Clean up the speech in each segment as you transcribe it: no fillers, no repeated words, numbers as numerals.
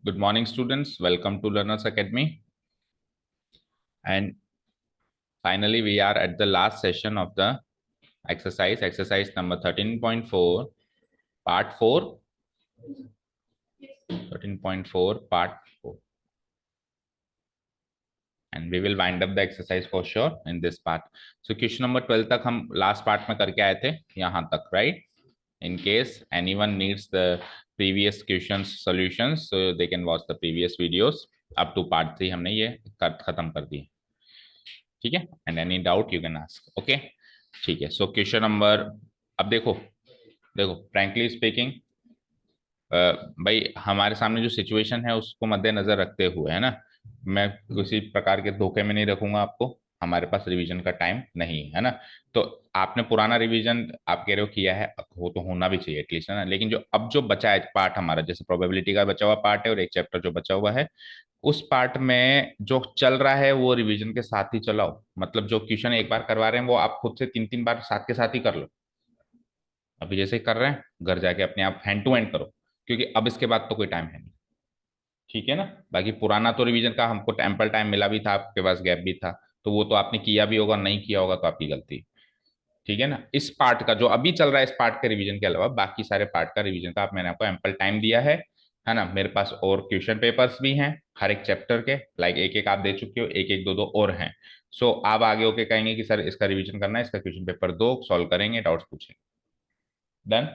Good morning, students. Welcome to Learners Academy. And finally, we are at the last session of the exercise number 13.4, part 4. 13.4, part 4. And we will wind up the exercise for sure in this part. So, question number 12 तक हम last part में करके आए थे, यहाँ तक, right? In case anyone needs the previous questions solutions, so they can watch the previous videos. Up to part 3 हमने ये खत्म कर दी, ठीक है? And any doubt you can ask, okay? ठीक है, सो क्वेश्चन नंबर, अब देखो देखो फ्रैंकली स्पीकिंग, भाई हमारे सामने जो सिचुएशन है उसको मद्देनजर रखते हुए, है ना, मैं किसी प्रकार के धोखे में नहीं रखूंगा आपको। हमारे पास रिवीजन का टाइम नहीं है ना, तो आपने पुराना रिवीजन आप कह रहे हो किया है, वो तो होना भी चाहिए एटलीस्ट, है ना। लेकिन जो अब जो बचा है पार्ट हमारा, जैसे प्रोबेबिलिटी का बचा हुआ पार्ट है और एक चैप्टर जो बचा हुआ है, उस पार्ट में जो चल रहा है वो रिवीजन के साथ ही चलाओ। मतलब जो क्वेश्चन एक बार करवा रहे हैं वो आप खुद से 3-3 बार साथ के साथ ही कर लो। अभी जैसे कर रहे हैं घर जाके अपने आप हैंड टू हैंड करो, क्योंकि अब इसके बाद तो कोई टाइम है नहीं, ठीक है ना। बाकी पुराना तो रिवीजन का हमको एम्पल टाइम मिला भी था, आपके पास गैप भी था, तो वो तो आपने किया भी होगा, नहीं किया होगा तो आपकी गलती, ठीक है ना। इस पार्ट का जो अभी चल रहा है, इस पार्ट के रिवीजन के अलावा बाकी सारे पार्ट का रिवीजन का आप, मैंने आपको एम्पल टाइम दिया है ना। मेरे पास और क्वेश्चन पेपर्स भी हैं हर एक चैप्टर के, लाइक एक एक आप दे चुके हो, एक एक दो दो और हैं। सो आप आगे होके कहेंगे कि सर इसका रिवीजन करना है, इसका क्वेश्चन पेपर दो, सॉल्व करेंगे, डाउट्स पूछेंगे, डन,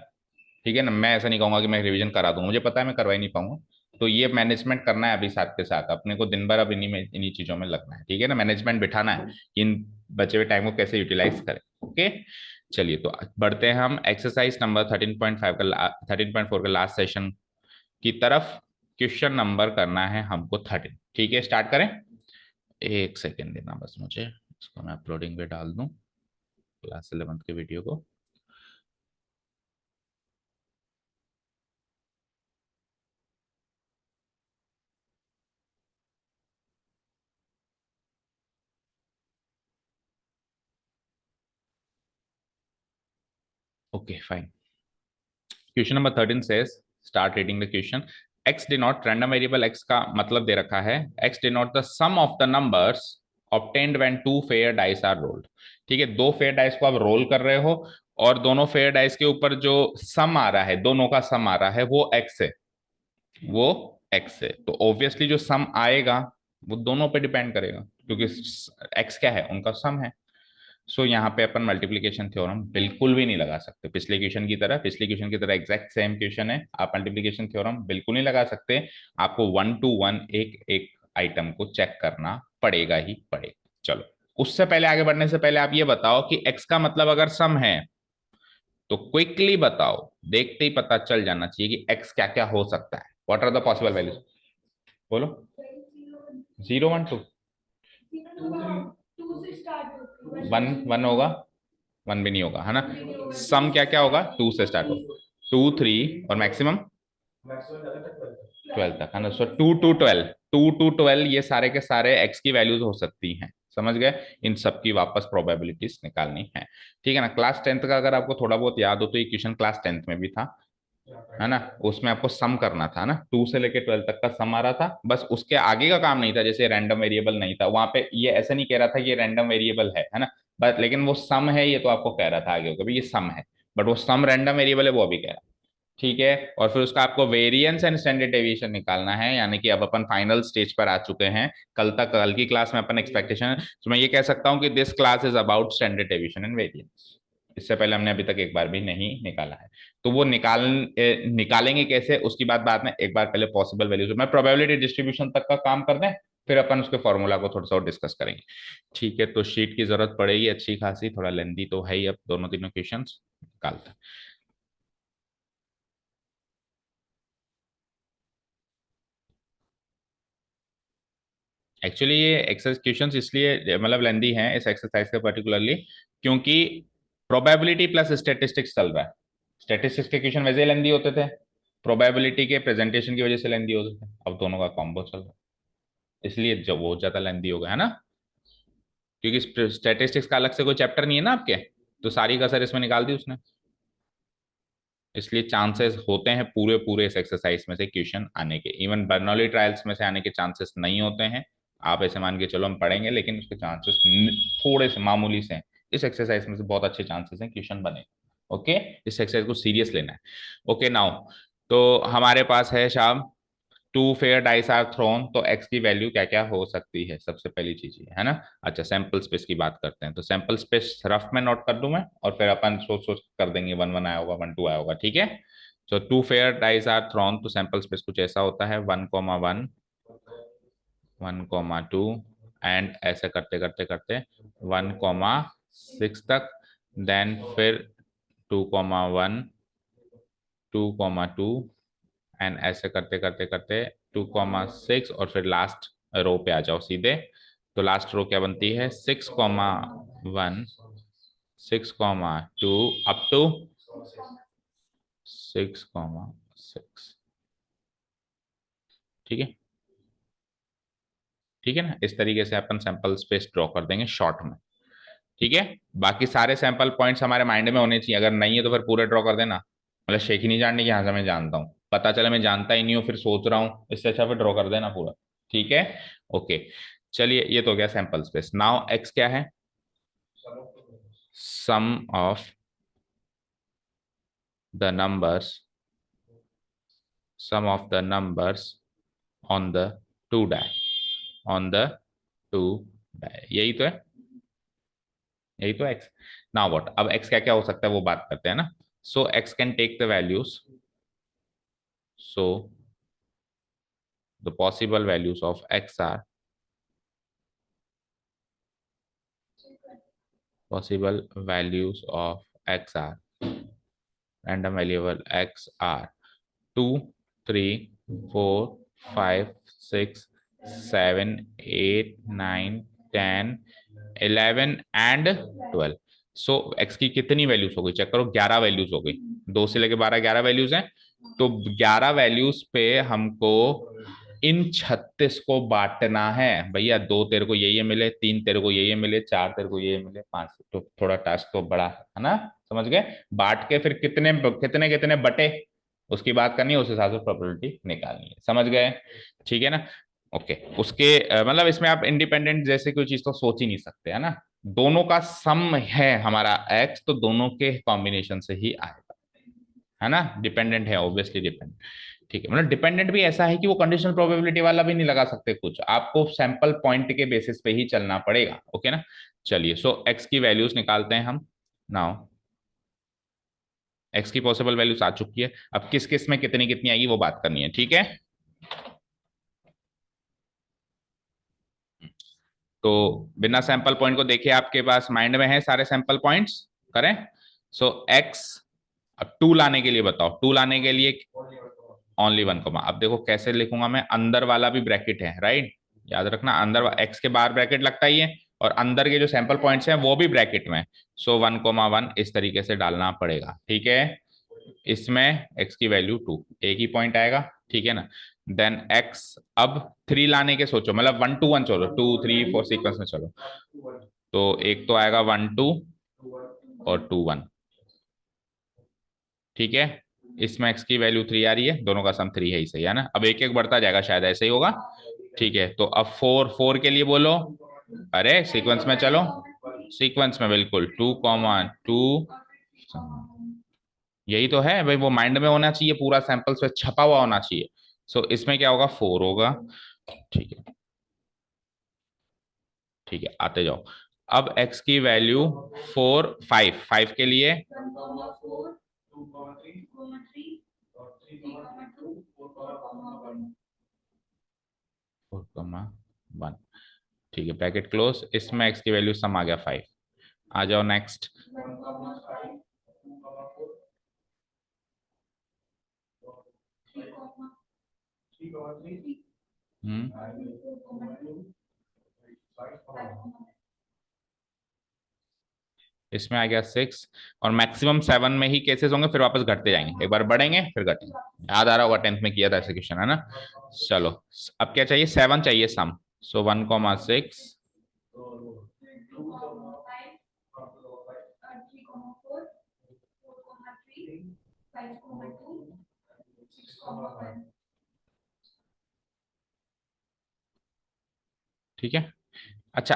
ठीक है ना। मैं ऐसा नहीं कहूंगा कि मैं रिवीजन करा दूंगा, मुझे पता है मैं करवा ही नहीं पाऊंगा। तो ये मैनेजमेंट करना है अभी साथ के साथ, अपने को दिन भर अब इन्हीं चीजों में लगना है, ठीक है ना। मैनेजमेंट बिठाना है कि इन बचे हुए टाइम को कैसे यूटिलाइज करें, ओके। चलिए तो बढ़ते हैं हम एक्सरसाइज नंबर 13.5 का 13.4 का लास्ट सेशन की तरफ। क्वेश्चन नंबर करना है हमको 13, ठीक है। स्टार्ट करें, एक सेकेंड देना बस मुझे, इसको मैं अपलोडिंग पे डाल दूं क्लास 11 के वीडियो को। Okay fine. Question number 13 says, start reading the question. X denote random variable x का मतलब दे रखा है, x denote the sum of the numbers obtained when two fair dice are rolled। ठीक है, दो फेयर डाइस को आप रोल कर रहे हो और दोनों फेयर डाइस के ऊपर जो सम आ रहा है, दोनों का सम आ रहा है, वो x है, वो x है। तो ऑब्वियसली जो सम आएगा वो दोनों पे डिपेंड करेगा, क्योंकि x क्या है, उनका सम है। सो यहाँ पे अपन मल्टीप्लीकेशन थ्योरम बिल्कुल भी नहीं लगा सकते, पिछले क्वेश्चन की तरह एग्जैक्ट सेम क्वेश्चन है, आप मल्टीप्लीकेशन थ्योरम बिल्कुल नहीं लगा सकते। आपको 1 to 1 एक एक आइटम को चेक करना पड़ेगा ही पड़ेगा। चलो, उससे पहले आगे बढ़ने से पहले आप ये बताओ कि x का मतलब अगर सम है तो क्विकली बताओ, देखते ही पता चल जाना चाहिए कि x क्या क्या हो सकता है। What are the possible values, बोलो। 0 1 2, 1 1 होगा, 1 भी नहीं होगा, है ना। सम क्या क्या होगा, 2 से स्टार्ट हो, 2 3 और मैक्सिमम 12 तक, है ना। सो 2 to 12 ये सारे के सारे एक्स की वैल्यूज हो सकती हैं, समझ गए। इन सब की वापस प्रोबेबिलिटीज निकालनी है, ठीक है ना। क्लास 10th का अगर आपको थोड़ा बहुत याद हो तो ये क्वेश्चन क्लास 10th में भी था, है ना। उसमें आपको सम करना था ना, 2 से लेके 12 तक का सम आ रहा था, बस उसके आगे का काम नहीं था। जैसे रैंडम वेरिएबल नहीं था वहां पे, ये ऐसे नहीं कह रहा था कि ये रैंडम वेरिएबल है ना, बट लेकिन वो सम है, ये तो आपको कह रहा था आगे होकर ये सम है, बट वो सम रैंडम वेरिएबल है, वो अभी कह रहा, ठीक है। और फिर उसका आपको वेरिएंस एंड स्टैंडर्ड डेविएशन निकालना है, यानी कि अब अपन फाइनल स्टेज पर आ चुके हैं। कल की क्लास में अपन एक्सपेक्टेशन, तो मैं ये कह सकता हूं कि this class is about standard deviation and variance. इससे पहले हमने अभी तक एक बार भी नहीं निकाला है, तो वो निकालेंगे कैसे उसकी बात बाद में, एक बार पहले पॉसिबल वैल्यूज मैं प्रोबेबिलिटी डिस्ट्रीब्यूशन तक का काम कर दें, फिर अपन उसके फॉर्मूला को थोड़ा सा और डिस्कस करेंगे, ठीक है। तो शीट की जरूरत पड़ेगी अच्छी खासी, थोड़ा लेंदी तो है ही, अब दोनों तीनों क्वेश्चन निकालते हैं। एक्चुअली ये एक्सरसाइज क्वेश्चंस इसलिए मतलब लेंदी हैं इस एक्सरसाइज का पर्टिकुलरली, क्योंकि प्रोबेबिलिटी प्लस स्टेटिस्टिक्स चल रहा है। स्टेटिस्टिक्स के क्वेश्चन वैसे ही लेंदी होते थे, प्रोबेबिलिटी के प्रेजेंटेशन की वजह से लेंदी होते थे, अब दोनों का कॉम्बो चल रहा है, इसलिए जब वो ज्यादा लेंदी हो गया, है ना। क्योंकि स्टेटिस्टिक्स का अलग से कोई चैप्टर नहीं है ना आपके, तो सारी कसर इसमें निकाल दी उसने। इसलिए चांसेस होते हैं पूरे पूरे इस एक्सरसाइज में से क्वेश्चन आने के। इवन बर्नौली ट्रायल्स में से आने के चांसेस नहीं होते हैं। आप ऐसे मान के चलो हम पढ़ेंगे, लेकिन उसके चांसेस थोड़े से मामूली से हैं। इस एक्सरसाइज में से बहुत अच्छे चांसेस हैं क्वेश्चन बने। ओके, इस एक्सरसाइज को सीरियस लेना है। ओके नाउ, तो हमारे पास है शाम, two fair dice are thrown, तो एक्स की वैल्यू क्या क्या हो सकती है, सबसे पहली चीज ये है ना। अच्छा, सैंपल स्पेस की बात करते हैं, तो सैंपल स्पेस रफ में नोट कर दूं मैं, और फिर अपन सोच सोच कर देंगे, 1 1 आया होगा, 1 2 आया होगा, ठीक है। तो two fair dice are thrown, तो सैंपल स्पेस कुछ ऐसा होता है, 1 1 1 2, एंड ऐसे करते करते करते 1 6 तक, देन फिर 2 1 2 एंड ऐसे करते करते करते 2 6, और फिर लास्ट रो पे आ जाओ सीधे। तो लास्ट रो क्या बनती है, 6 1 6 2 अप टू 6 6। ठीक है, ठीक है ना, इस तरीके से अपन सैंपल स्पेस ड्रॉ कर देंगे शॉर्ट में। ठीक है, बाकी सारे सैंपल पॉइंट्स हमारे माइंड में होने चाहिए, अगर नहीं है तो फिर पूरे ड्रॉ कर देना, मतलब शेख ही नहीं जानने की, हाँ से मैं जानता हूँ, पता चला मैं जानता ही नहीं हूँ फिर सोच रहा हूँ, इससे अच्छा फिर ड्रॉ कर देना पूरा। ठीक है, ओके। चलिए, ये तो हो गया सैंपल स्पेस। नाउ एक्स क्या है, sum of the numbers, sum of the numbers on the two die, on the two die, यही तो है, यही तो एक्स। नाउ व्हाट, अब एक्स क्या क्या हो सकता है वो बात करते हैं ना। So x can take the values, so the possible values of x are, possible values of x are, random variable x are 2 3 4 5 6 7 8 9 10 11 and 12। So x की कितनी वैल्यूज हो गई, चेक करो, 11 वैल्यूज हो गई, 2 से लेके 12, 11 वैल्यूज हैं। तो 11 वैल्यूज पे हमको इन 36 को बांटना है भैया, 2 तेरे को ये मिले, 3 तेरे को ये मिले, 4 तेरे को ये मिले, 5, तो थोड़ा टास्क तो बड़ा है ना, समझ गए। बांट के फिर कितने कितने कितने बटे, उसकी बात करनी है, उस हिसाब से प्रोबेबिलिटी निकालनी है, समझ गए। ठीक है ना, ओके। उसके मतलब इसमें आप इंडिपेंडेंट जैसे कोई चीज तो सोच ही नहीं सकते, है ना। दोनों का सम है हमारा एक्स, तो दोनों के कॉम्बिनेशन से ही आएगा, है ना। डिपेंडेंट है, ऑब्वियसली डिपेंडेंट। ठीक है, मतलब डिपेंडेंट भी ऐसा है कि वो कंडीशनल प्रोबेबिलिटी वाला भी नहीं लगा सकते कुछ, आपको सैंपल पॉइंट के बेसिस पे ही चलना पड़ेगा, ओके ना। चलिए, सो एक्स की वैल्यूज निकालते हैं हम। नाउ एक्स की पॉसिबल वैल्यूज आ चुकी है, अब किस किस में कितनी कितनी आएगी वो बात करनी है, ठीक है। तो बिना सैंपल पॉइंट को देखे आपके पास माइंड में है सारे सैंपल पॉइंट्स, करें। सो एक्स, अब टू लाने के लिए बताओ, टू लाने के लिए ओनली 1 अब देखो कैसे लिखूंगा मैं, अंदर वाला भी ब्रैकेट है, राइट, याद रखना, अंदर एक्स के बाहर ब्रैकेट लगता ही है, और अंदर के जो सैंपल पॉइंट्स हैं वो भी ब्रैकेट में। सो 1 1 इस तरीके से डालना पड़ेगा, ठीक है। इसमें एक्स की वैल्यू 2, एक ही पॉइंट आएगा, ठीक है ना। देन एक्स, अब 3 लाने के सोचो, मतलब 1 2 1 चलो, 2 3 4 सीक्वेंस में चलो, तो एक तो आएगा 1 2 और 2 1, ठीक है। इसमें एक्स की वैल्यू 3 आ रही है, दोनों का सम 3 है ही, सही है ना। अब एक एक बढ़ता जाएगा, शायद ऐसे ही होगा, ठीक है। तो अब 4 4 के लिए बोलो, अरे सीक्वेंस में चलो, सीक्वेंस में बिल्कुल, 2 2, यही तो है भाई, वो माइंड में होना चाहिए, पूरा सैंपल्स पे छपा हुआ होना चाहिए। सो इसमें क्या होगा, 4 होगा, ठीक है, ठीक है, आते जाओ। अब x की वैल्यू 4 5 5 के लिए 4 1, ठीक है, ब्रैकेट क्लोज, इसमें x की वैल्यू सम आ गया 5। आ जाओ नेक्स्ट, हम्म, इसमें आ गया 6, और मैक्सिमम 7 में ही केसेस होंगे, फिर वापस घटते जाएंगे, एक बार बढ़ेंगे फिर घटेंगे, याद आ रहा होगा 10th में किया था ऐसे क्वेश्चन, है ना। चलो, अब क्या चाहिए, 7 चाहिए सम। सो 1 6, ठीक है। अच्छा,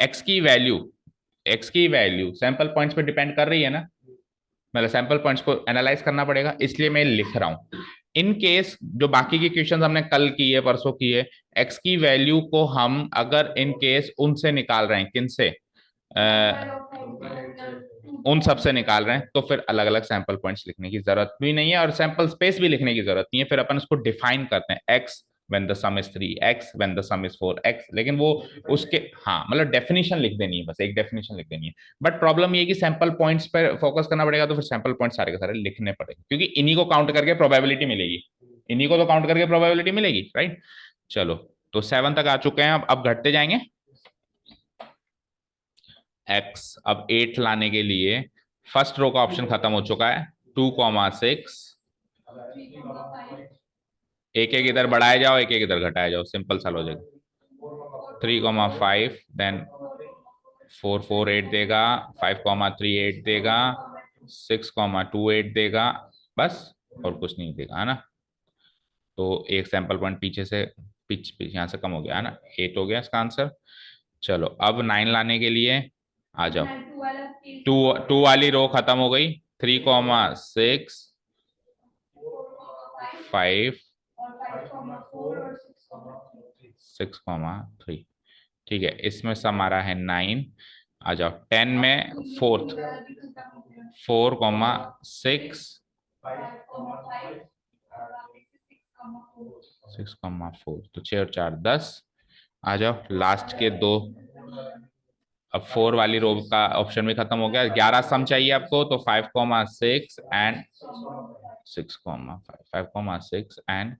एक्स की वैल्यू सैंपल पॉइंट्स पे डिपेंड कर रही है ना, मतलब सैंपल पॉइंट्स को एनालाइज करना पड़ेगा, इसलिए मैं लिख रहा हूं। इन केस जो बाकी की क्वेश्चन हमने कल किए परसों किए, एक्स की वैल्यू को हम अगर इन केस उनसे निकाल रहे हैं, किन से, उन सब से निकाल रहे हैं, तो फिर अलग अलग सैंपल पॉइंट्स लिखने की जरूरत भी नहीं है और सैंपल स्पेस भी लिखने की जरूरत नहीं है। फिर अपन उसको डिफाइन करते हैं, x when the sum is 3, x when the sum is 4, x, लेकिन वो उसके, हाँ मतलब डेफिनेशन लिख देनी है, बस एक डेफिनेशन लिख देनी है। बट प्रॉब्लम ये है कि सैंपल पॉइंट्स पर फोकस करना पड़ेगा, तो फिर सैंपल पॉइंट सारे के सारे लिखने पड़ेंगे, क्योंकि इन्हीं को काउंट करके प्रोबेबिलिटी मिलेगी, इन्हीं को तो काउंट करके प्रोबेबिलिटी मिलेगी, राइट। चलो, तो 7 तक आ चुके हैं, अब घटते जाएंगे। x अब 8 लाने के लिए फर्स्ट रो का ऑप्शन खत्म हो चुका है, 2,6, एक एक इधर बढ़ाए जाओ, एक एक इधर घटाए जाओ, सिंपल सा लॉजिक। 3,5, देन 4,4,8 देगा, 5,3,8 देगा, 6,2,8 देगा, बस और कुछ नहीं देगा, है ना। तो एक सैंपल पॉइंट पीछे से यहाँ से कम हो गया, है ना, 8 हो गया इसका आंसर। चलो, अब 9 लाने के लिए आ जाओ, टू टू वाली रो खत्म हो गई, 3,6, 5, 6,3, ठीक है, इसमें सम आ रहा है 9। आ जाओ 10 में फोर्थ, 4,6, 6,4, तो 6 और 4 10। आ जाओ लास्ट के दो, अब 4 वाली रो का ऑप्शन भी खत्म हो गया, 11 सम चाहिए आपको, तो 5,6 एंड 6,5, 5,6 एंड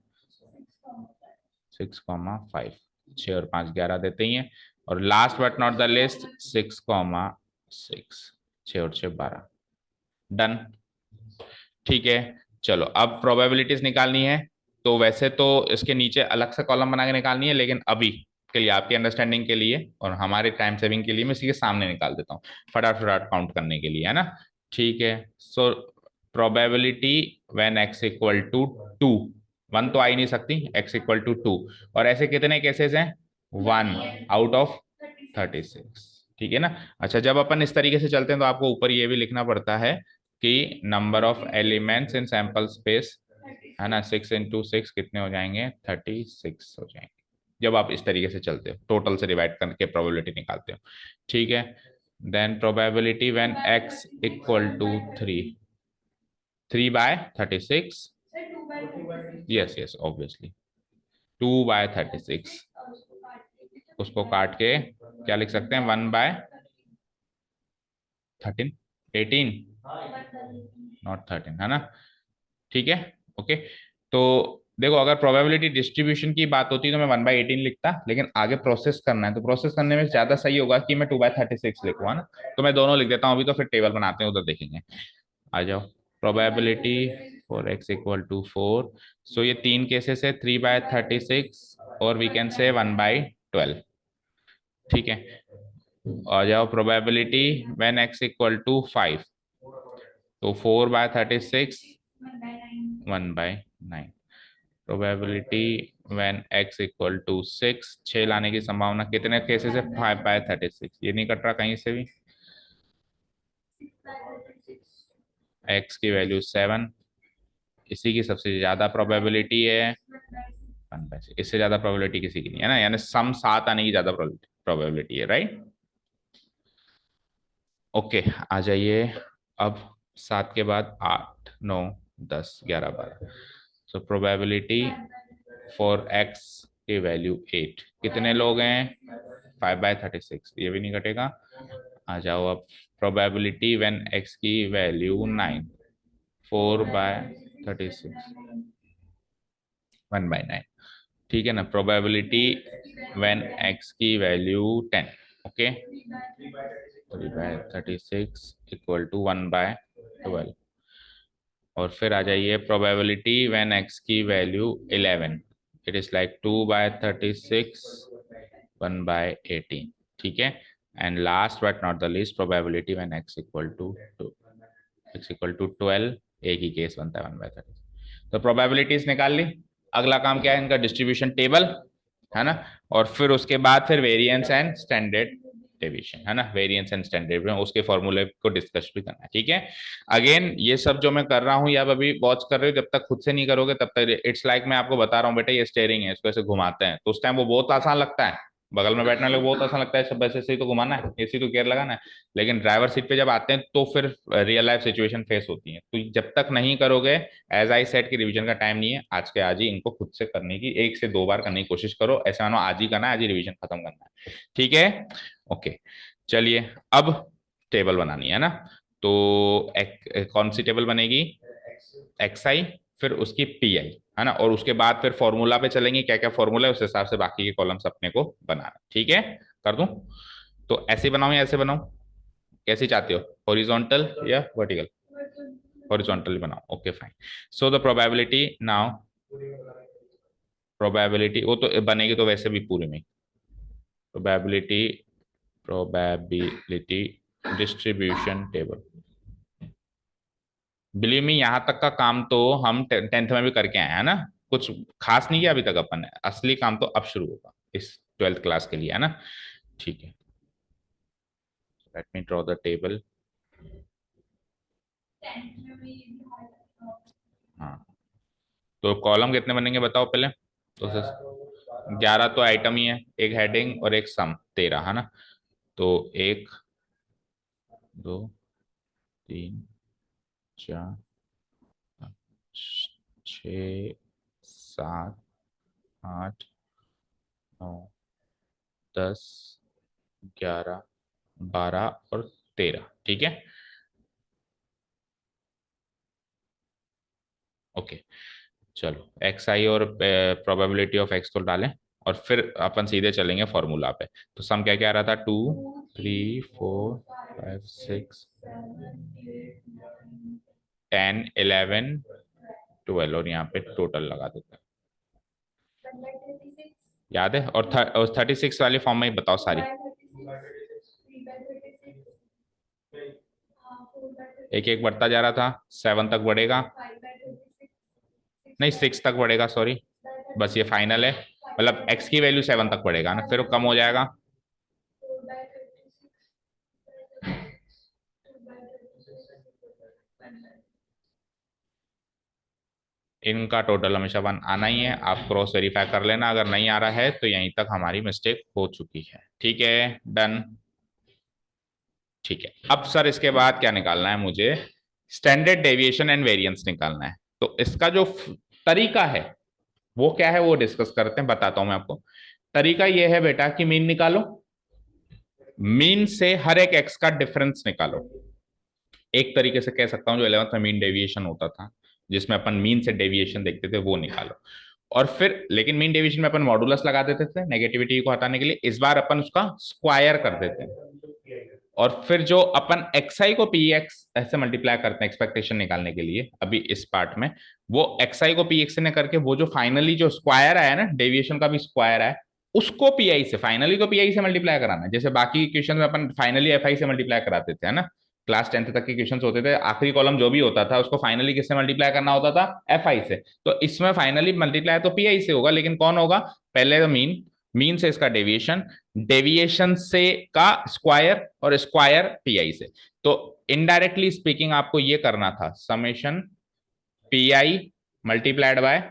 6,5, 6 और 5 11 देते ही हैं। और last but not the list 6,6, 6 और 6 12, डन। ठीक है, चलो अब प्रोबेबिलिटीज निकालनी है, तो वैसे तो इसके नीचे अलग से कॉलम बना के निकालनी है, लेकिन अभी के लिए आपकी अंडरस्टैंडिंग के लिए और हमारे टाइम सेविंग के लिए मैं इसी के सामने निकाल देता हूँ, फटाफट काउंट करने के लिए, है ना। ठीक है, so probability when x equal to 2, 1 तो आ ही नहीं सकती, x इक्वल टू 2, और ऐसे कितने केसेस हैं, 1 आउट ऑफ 36, ठीक है ना। अच्छा, जब अपन इस तरीके से चलते हैं तो आपको ऊपर ये भी लिखना पड़ता है कि number of elements in sample space, है ना, 6 इंटू 6 कितने हो जाएंगे, 36 हो जाएंगे, जब आप इस तरीके से चलते हो, टोटल से डिवाइड करके प्रोबेबिलिटी निकालते हो, ठीक है। Then probability when x equal to 3, 3/36, yes yes obviously 2/36, उसको काट के क्या लिख सकते हैं, 1/13, 18, नॉट 13, है ना। ठीक है, ओके। तो देखो, अगर प्रोबेबिलिटी डिस्ट्रीब्यूशन की बात होती तो मैं 1/18 लिखता, लेकिन आगे प्रोसेस करना है, तो प्रोसेस करने में ज्यादा सही होगा कि मैं 2/36 लिखूँ, है ना। तो मैं दोनों लिख देता हूँ अभी, तो फिर टेबल बनाते हैं, उधर देखेंगे। आ जाओ, probability for x equal to 4, so ये तीन केसेस है, 3/36 और वी कैन से 1/12, ठीक है। आ जाओ probability when x equal to 5, तो 4/36, 1/9। Probability when x equal to 6, 6 लाने की संभावना कितने केसेस है, 5/36, ये नहीं कट रहा कहीं से भी। x की वैल्यू 7, इसी की सबसे ज्यादा प्रोबेबिलिटी है 1/6, इससे ज्यादा प्रोबेबिलिटी किसी की नहीं है ना, यानी सम 7 आने की ज्यादा प्रोबेबिलिटी है, राइट। ओके, आ जाइए अब 7 के बाद 8, 9, 10, 11, 12, सो प्रोबेबिलिटी फॉर x की वैल्यू 8, कितने लोग हैं, 5/36, ये भी नहीं घटेगा। आ जाओ अब, प्रोबेबिलिटी व्हेन x की वैल्यू 9, 4/36, 1/9, ठीक है ना। प्रोबेबिलिटी व्हेन x की वैल्यू 10, ओके, 3/36 इक्वल टू 1/12। और फिर आ जाइए प्रोबेबिलिटी व्हेन x की वैल्यू 11, इट इज लाइक 2/36, 1/18, ठीक है। And last but not the least, probability when x equal to 2, x equal to 12, एक ही केस बनता है 1/30। तो प्रोबेबिलिटीज निकाल ली। अगला काम क्या है इनका, डिस्ट्रीब्यूशन टेबल, है ना। और फिर उसके बाद फिर वेरिएंस एंड स्टैंडर्ड डेविएशन, है ना, वेरिएंस एंड स्टैंडर्ड, उसके फॉर्मूले को डिस्कस भी करना है, ठीक है। अगेन ये सब जो मैं कर रहा हूँ, या आप अभी वॉच कर रहे हो, जब तक खुद से नहीं करोगे तब तक इट्स लाइक मैं आपको बता रहा हूँ बेटा ये स्टेयरिंग है, इसको ऐसे घुमाते हैं तो उस टाइम वो बहुत आसान लगता है, बगल में बैठने वाले को बहुत आसान लगता है, सब ऐसे ही तो घुमाना है, ऐसे तो गियर लगाना है। लेकिन ड्राइवर सीट पे जब आते हैं तो फिर रियल लाइफ सिचुएशन फेस होती है, तो जब तक नहीं करोगे, एज आई सेट की रिवीजन का टाइम नहीं है, आज के आज ही इनको खुद से करने की, 1 से 2 बार करने की कोशिश करो, ऐसे मानो आज ही करना है, आज ही रिवीजन खत्म करना है, ठीक है। ओके, चलिए अब टेबल बनानी है ना। तो कौन सी टेबल बनेगी, एक्स आई, फिर उसकी पी आई, है ना, और उसके बाद फिर फॉर्मूला पे चलेंगे, क्या क्या फॉर्मूला है उस हिसाब से बाकी के कॉलम्स अपने को बनाना, ठीक है। कर दूं, तो ऐसे बनाऊं या ऐसे बनाऊं, कैसी चाहते हो, हॉरिजॉन्टल या वर्टिकल, हॉरिजॉन्टल बनाओ, okay fine. So the probability now, probability वो तो बनेगी तो वैसे भी पूरे में, probability, probability distribution table. Believe me यहाँ तक का काम तो हम 10th में भी करके आए हैं ना, कुछ खास नहीं किया अभी तक अपन ने, असली काम तो अब शुरू होगा इस 12th क्लास के लिए, है ना, ठीक है। Let me draw the table. हाँ, तो कॉलम कितने बनेंगे बताओ पहले, तो 11 तो आइटम ही है, एक हेडिंग और एक सम, 13, है ना। तो 1 2 3 4 6 7 8 9 10 11 12 और 13, ठीक है, ओके। चलो एक्स आई और प्रोबेबिलिटी ऑफ एक्स को डालें, और फिर अपन सीधे चलेंगे फॉर्मूला पे। तो सम क्या क्या आ रहा था, 2 3 4 5 6 10 11 12, और यहाँ पे टोटल लगा देते हैं, याद है, और 36 वाले फॉर्म में ही बताओ सारी, एक एक बढ़ता जा रहा था, 7 तक बढ़ेगा, नहीं 6 तक बढ़ेगा, सॉरी, बस ये फाइनल है, मतलब एक्स की वैल्यू 7 तक बढ़ेगा ना, फिर वो कम हो जाएगा, इनका टोटल हमेशा 1 आना ही है, आप क्रॉस वेरीफाई कर लेना, अगर नहीं आ रहा है तो यहीं तक हमारी मिस्टेक हो चुकी है, ठीक है, डन, ठीक है। अब सर इसके बाद क्या निकालना है मुझे, स्टैंडर्ड डेविएशन एंड वेरिएंस निकालना है, तो इसका जो तरीका है वो क्या है वो डिस्कस करते हैं, बताता हूं मैं आपको। तरीका ये है बेटा कि मीन निकालो, मीन से हर एक एक्स का डिफरेंस निकालो, एक तरीके से कह सकता हूं जो 11th में मीन डेविएशन होता था, जिसमें अपन मीन से डेविएशन देखते थे, वो निकालो। और फिर लेकिन मीन डेविएशन में अपन मॉडुलस लगा देते थे नेगेटिविटी को हटाने के लिए, इस बार अपन उसका स्क्वायर कर देते हैं, और फिर जो अपन एक्सआई को पी एक्स ऐसे मल्टीप्लाई करते हैं एक्सपेक्टेशन निकालने के लिए, अभी इस पार्ट में वो एक्सआई को पी एक्स ने करके वो जो फाइनली जो स्क्वायर आया ना, डेविएशन का भी स्क्वायर आया, उसको पीआई से, फाइनली को पीआई से मल्टीप्लाई कराना है, जैसे बाकी क्वेश्चन में अपन फाइनली एफआई से मल्टीप्लाई कराते थे, है ना, क्लास 10th तक के क्वेश्चन होते थे, आखिरी कॉलम जो भी होता था उसको फाइनली किससे मल्टीप्लाई करना होता था, एफआई से। तो इसमें फाइनली मल्टीप्लाई तो पीआई से होगा, लेकिन कौन होगा, पहले तो मीन, मीन से इसका डेविएशन, डेविएशन से का स्क्वायर, और स्क्वायर पीआई से। तो इनडायरेक्टली स्पीकिंग आपको ये करना था, summation pi multiplied by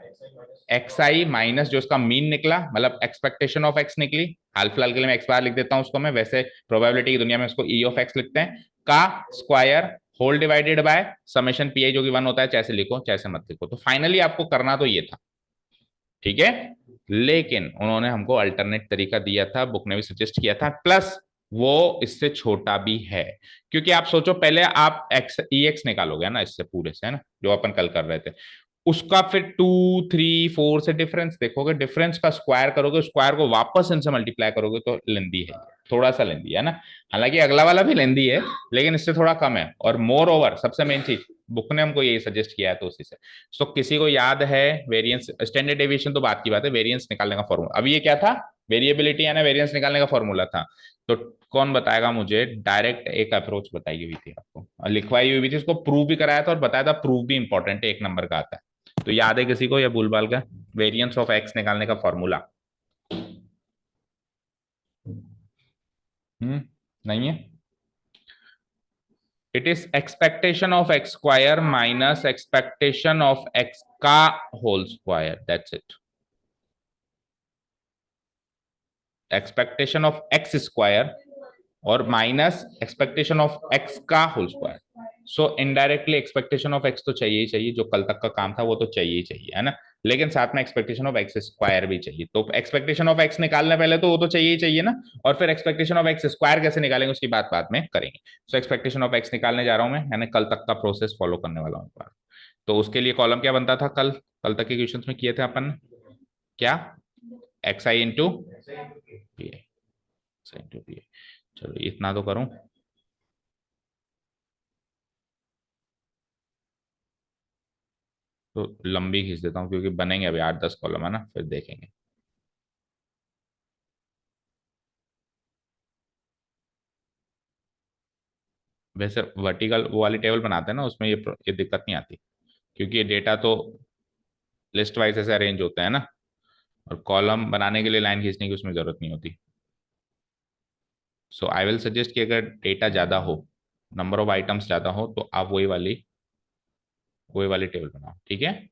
x I minus जो उसका मीन निकला, मतलब एक्सपेक्टेशन ऑफ एक्स निकली, हाल फिलहाल के लिए मैं एक्स बार लिख देता हूं उसको, मैं वैसे प्रोबेबिलिटी की दुनिया में उसको ई ऑफ एक्स लिखते हैं, का square whole divided by summation P I जो कि 1 होता है, चाहे लिखो चाहे मत लिखो। तो फाइनली आपको करना तो ये था, ठीक है। लेकिन उन्होंने हमको अल्टरनेट तरीका दिया था, बुक ने भी सजेस्ट किया था, प्लस वो इससे छोटा भी है, क्योंकि आप सोचो पहले आप एक्स ई एक्स निकालोगे ना इससे पूरे से, है ना, जो अपन कल कर रहे थे, उसका फिर 2 3 4 से डिफरेंस देखोगे, डिफरेंस का स्क्वायर करोगे, स्क्वायर को वापस इनसे मल्टीप्लाई करोगे, तो लेंदी है, थोड़ा सा लेंदी है ना, हालांकि अगला वाला भी लेंदी है लेकिन इससे थोड़ा कम है, और मोर ओवर सबसे मेन चीज बुक ने हमको यही सजेस्ट किया है, तो उसी से। सो किसी को याद है वेरिएंस स्टैंडर्ड डेविएशन तो बात की बात है, वेरिएंस निकालने का फॉर्मूला अभी ये क्या था, वेरिएबिलिटी यानी वेरिएंस निकालने का फॉर्मूला था, तो कौन बताएगा मुझे? डायरेक्ट एक अप्रोच बताई हुई थी आपको और लिखवाई हुई थी, उसको प्रूव भी कराया था और बताया था प्रूव भी इंपॉर्टेंट है, 1 नंबर का आता है। तो याद है किसी को या भूलभाल का? वेरिएंस ऑफ एक्स निकालने का फॉर्मूला। नहीं है? It is expectation of x square minus expectation of x का whole square, that's it. Expectation of x square और माइनस एक्सपेक्टेशन ऑफ एक्स का whole square. So indirectly expectation of x तो चाहिए ही चाहिए, जो कल तक का काम था वो तो चाहिए ही चाहिए, है ना। लेकिन साथ में एक्सपेक्टेशन ऑफ एक्स स्क्वायर भी चाहिए, तो एक्सपेक्टेशन ऑफ एक्स निकालने पहले तो वो तो चाहिए ही चाहिए ना। और फिर एक्सपेक्टेशन ऑफ एक्स स्क्वायर कैसे निकालेंगे उसकी बात बाद में करेंगे। सो एक्सपेक्टेशन ऑफ एक्स निकालने जा रहा हूं मैं, यानी कल तक का प्रोसेस फॉलो करने वाला हूँ। तो उसके लिए कॉलम क्या बनता था? कल कल तक के क्वेश्चन में किए थे अपन ने, क्या? X i into p I, into p आई। चलो इतना तो करूं। तो लंबी खींच देता हूँ क्योंकि बनेंगे अभी 8-10 कॉलम, है ना, फिर देखेंगे। वैसे वर्टिकल वो वाली टेबल बनाते हैं ना, उसमें ये दिक्कत नहीं आती, क्योंकि ये डेटा तो लिस्ट वाइज ऐसे अरेंज होते हैं ना, और कॉलम बनाने के लिए लाइन खींचने की उसमें जरूरत नहीं होती। सो आई विल सजेस्ट कि अगर डेटा ज्यादा हो, नंबर ऑफ आइटम्स ज्यादा हो, तो आप वही वाली टेबल बनाओ, ठीक है।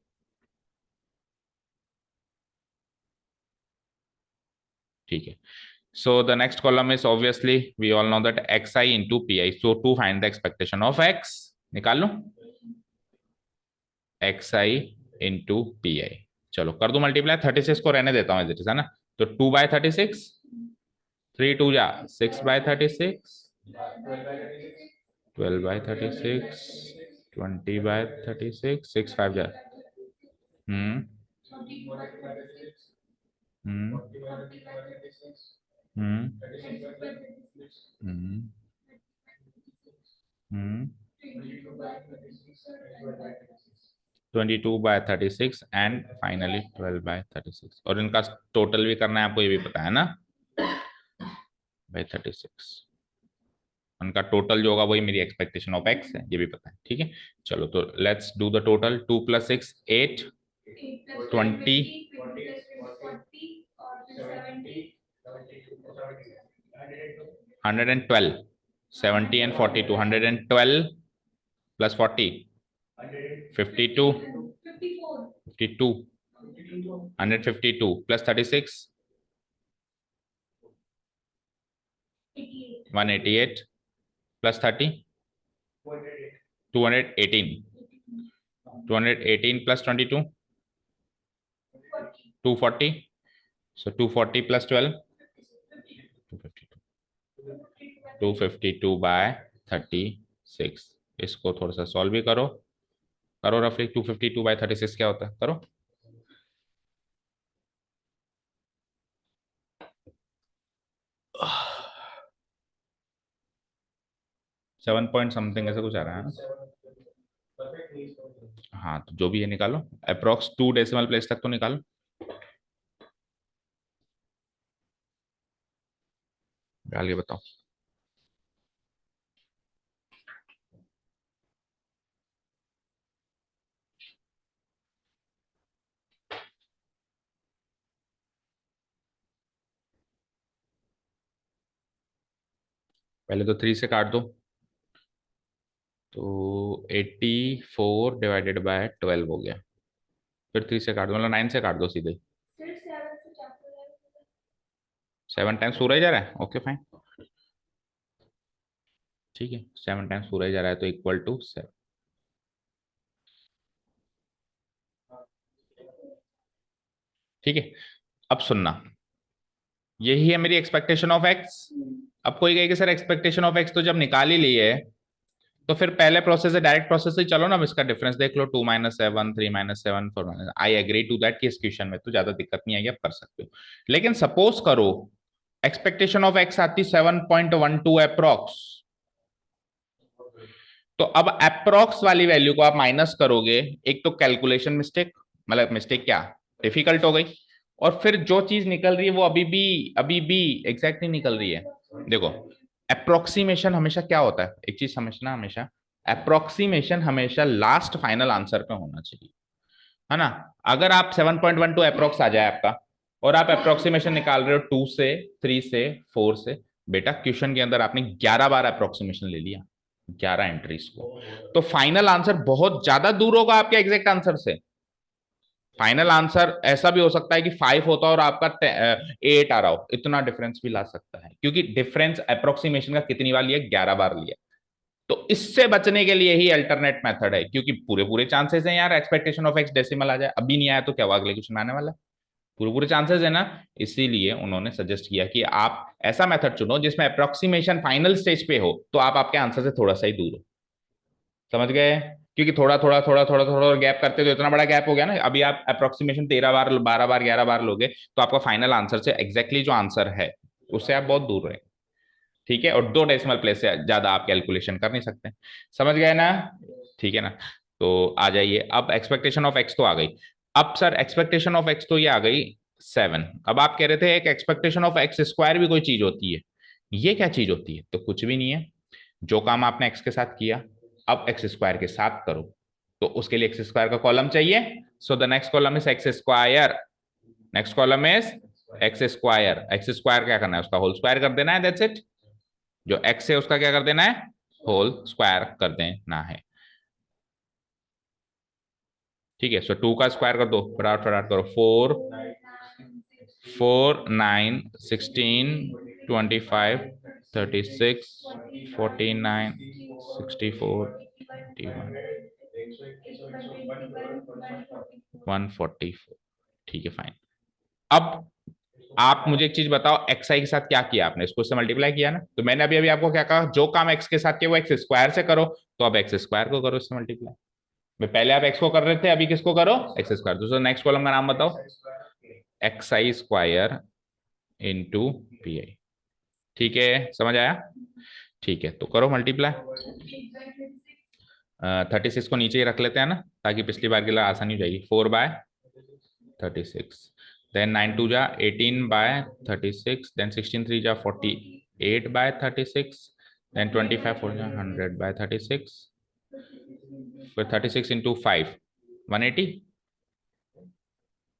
ठीक है। So the next column is obviously we all know that xi into pi. So to find the expectation of x, निकाल लो xi into pi। चलो कर दो मल्टीप्लाई, 36 को रहने देता हूँ एज इट इज, है ना। तो 2/36, 3 2 जा 6/36, 12/36, 20/36, 6 5 जा। हम्म हम्म हम्म हम्म हम्म 22/36 एंड फाइनली 12/36, और इनका टोटल भी करना है आपको, ये भी पता है ना, बाई 36। उनका टोटल जो होगा वही मेरी एक्सपेक्टेशन ऑफ एक्स है, ये भी पता है, ठीक है। चलो तो let's do the total. 2 + 6 8, 20, 112, 70 and 42, 112 plus 40, 52, 52, 152 plus 36, 188 plus 30, 218, 218 plus 22, 240, so 240 plus 12, 252, 252/36। इसको थोड़ा सा सॉल्व भी करो, करो रफली। 252/36 क्या होता है, करो। 7 पॉइंट समथिंग ऐसा कुछ आ रहा है ना। हाँ तो जो भी है निकालो, अप्रोक्स 2 डेसिमल प्लेस तक तो निकालो। डाल के बताओ। पहले तो 3 से काट दो, तो 84/12 हो गया। फिर 3 से काट दो, मतलब 9 से काट दो सीधे। 7 टाइम्स पूरा ही जा रहा है, ओके फाइन, ठीक है। 7 टाइम्स पूरा ही जा रहा है तो इक्वल टू 7। ठीक है। अब सुनना, यही है मेरी एक्सपेक्टेशन ऑफ एक्स। अब कोई कहेगा सर एक्सपेक्टेशन ऑफ एक्स तो जब निकाल ही ली है, तो फिर पहले प्रोसेस है, डायरेक्ट प्रोसेस से चलो ना। अब इसका डिफरेंस देख लो, 2 - 7, 3 - 7, 4 - आई एग्री टू दैट कि इस क्वेश्चन में तो ज्यादा दिक्कत नहीं आएगी, आप कर सकते हो। लेकिन सपोज करो एक्सपेक्टेशन ऑफ एक्स आती 7.12 अप्रोक्स, तो अब अप्रोक्स वाली वैल्यू को आप माइनस करोगे, एक तो कैलकुलेशन मिस्टेक, मतलब मिस्टेक क्या, डिफिकल्ट हो गई। और फिर जो चीज निकल रही है वो अभी भी एग्जैक्ट नहीं निकल रही है। देखो अप्रोक्सीमेशन हमेशा क्या होता है, एक चीज समझना, हमेशा अप्रोक्सीमेशन हमेशा लास्ट फाइनल आंसर पे होना चाहिए, है ना। अगर आप 7.12 अप्रोक्स आ जाए आपका, और आप अप्रोक्सीमेशन निकाल रहे हो 2 से, 3 से, 4 से, बेटा क्वेश्चन के अंदर आपने 11 बार अप्रोक्सीमेशन ले लिया, 11 एंट्रीज को, तो फाइनल आंसर बहुत ज्यादा दूर होगा आपके एग्जैक्ट आंसर से। फाइनल आंसर ऐसा भी हो सकता है कि 5 होता है और आपका 8 आ रहा हो, इतना डिफरेंस भी ला सकता है, क्योंकि डिफरेंस अप्रोक्सीमेशन का कितनी बार लिया, 11 बार लिया। तो इससे बचने के लिए ही अल्टरनेट मेथड है, क्योंकि पूरे पूरे चांसेस हैं यार एक्सपेक्टेशन ऑफ एक्स डेसिमल आ जाए, अभी नहीं आया तो क्या हुआ, अगले क्वेश्चन में आने वाला है, पूरे पूरे चांसेस है ना। इसीलिए उन्होंने सजेस्ट किया कि आप ऐसा मेथड चुनो जिसमें अप्रोक्सीमेशन फाइनल स्टेज पे हो, तो आप आपके आंसर से थोड़ा सा ही दूर हो, समझ गए। क्योंकि थोड़ा थोड़ा थोड़ा थोड़ा थोड़ा गैप करते तो इतना बड़ा गैप हो गया ना, अभी आप अप्रोक्सीमेशन 13 बार, 12 बार, 11 बार लोगे, तो आपका फाइनल आंसर से एग्जैक्टली जो आंसर है उससे आप बहुत दूर रहे, ठीक है। और 2 डेसिमल प्लेस से ज्यादा आप कैलकुलेशन कर नहीं सकते, समझ गए ना, ठीक है ना। तो आ जाइए, अब एक्सपेक्टेशन ऑफ एक्स तो आ गई। अब सर एक्सपेक्टेशन ऑफ एक्स तो ये आ गई 7। अब आप कह रहे थे एक एक्सपेक्टेशन ऑफ एक्स स्क्वायर भी कोई चीज होती है, ये क्या चीज होती है, तो कुछ भी नहीं है, जो काम आपने एक्स के साथ किया अब एक्स स्क्वायर के साथ करो, तो उसके लिए एक्स स्क्वायर का कॉलम चाहिए, so the next column is x square, next column is x square, x square क्या करना है, उसका होल स्क्वायर कर देना है, दैट्स इट। जो एक्स है उसका क्या कर देना है, होल स्क्वायर कर देना है, ठीक है। सो 2 का स्क्वायर कर दो, फटाफट फटाफट करो, 4 4 9 16 25 36 49 64 81 144, ठीक है फाइन। अब आप मुझे एक चीज बताओ, एक्स आई के साथ क्या किया आपने, इसको से मल्टीप्लाई किया ना, तो मैंने अभी अभी आपको क्या कहा, जो काम एक्स के साथ किया वो एक्स स्क्वायर से करो, तो अब एक्स स्क्वायर को करो इससे मल्टीप्लाई, मैं पहले आप एक्स को कर रहे थे, अभी किसको करो, एक्स स्क्वायर। तो नेक्स्ट कॉलम का नाम बताओ, x i square into p i, ठीक है, समझ आया, ठीक है, तो करो मल्टीप्लाई। 36 को नीचे ही रख लेते हैं ना, ताकि पिछली बार के लिए आसानी हो जाएगी, 4/36, देन 9 2 जा 18/36, देन 16 3 जा 48/36, देन 25 4 जा 100/36, फिर 36 इंटू 5 180,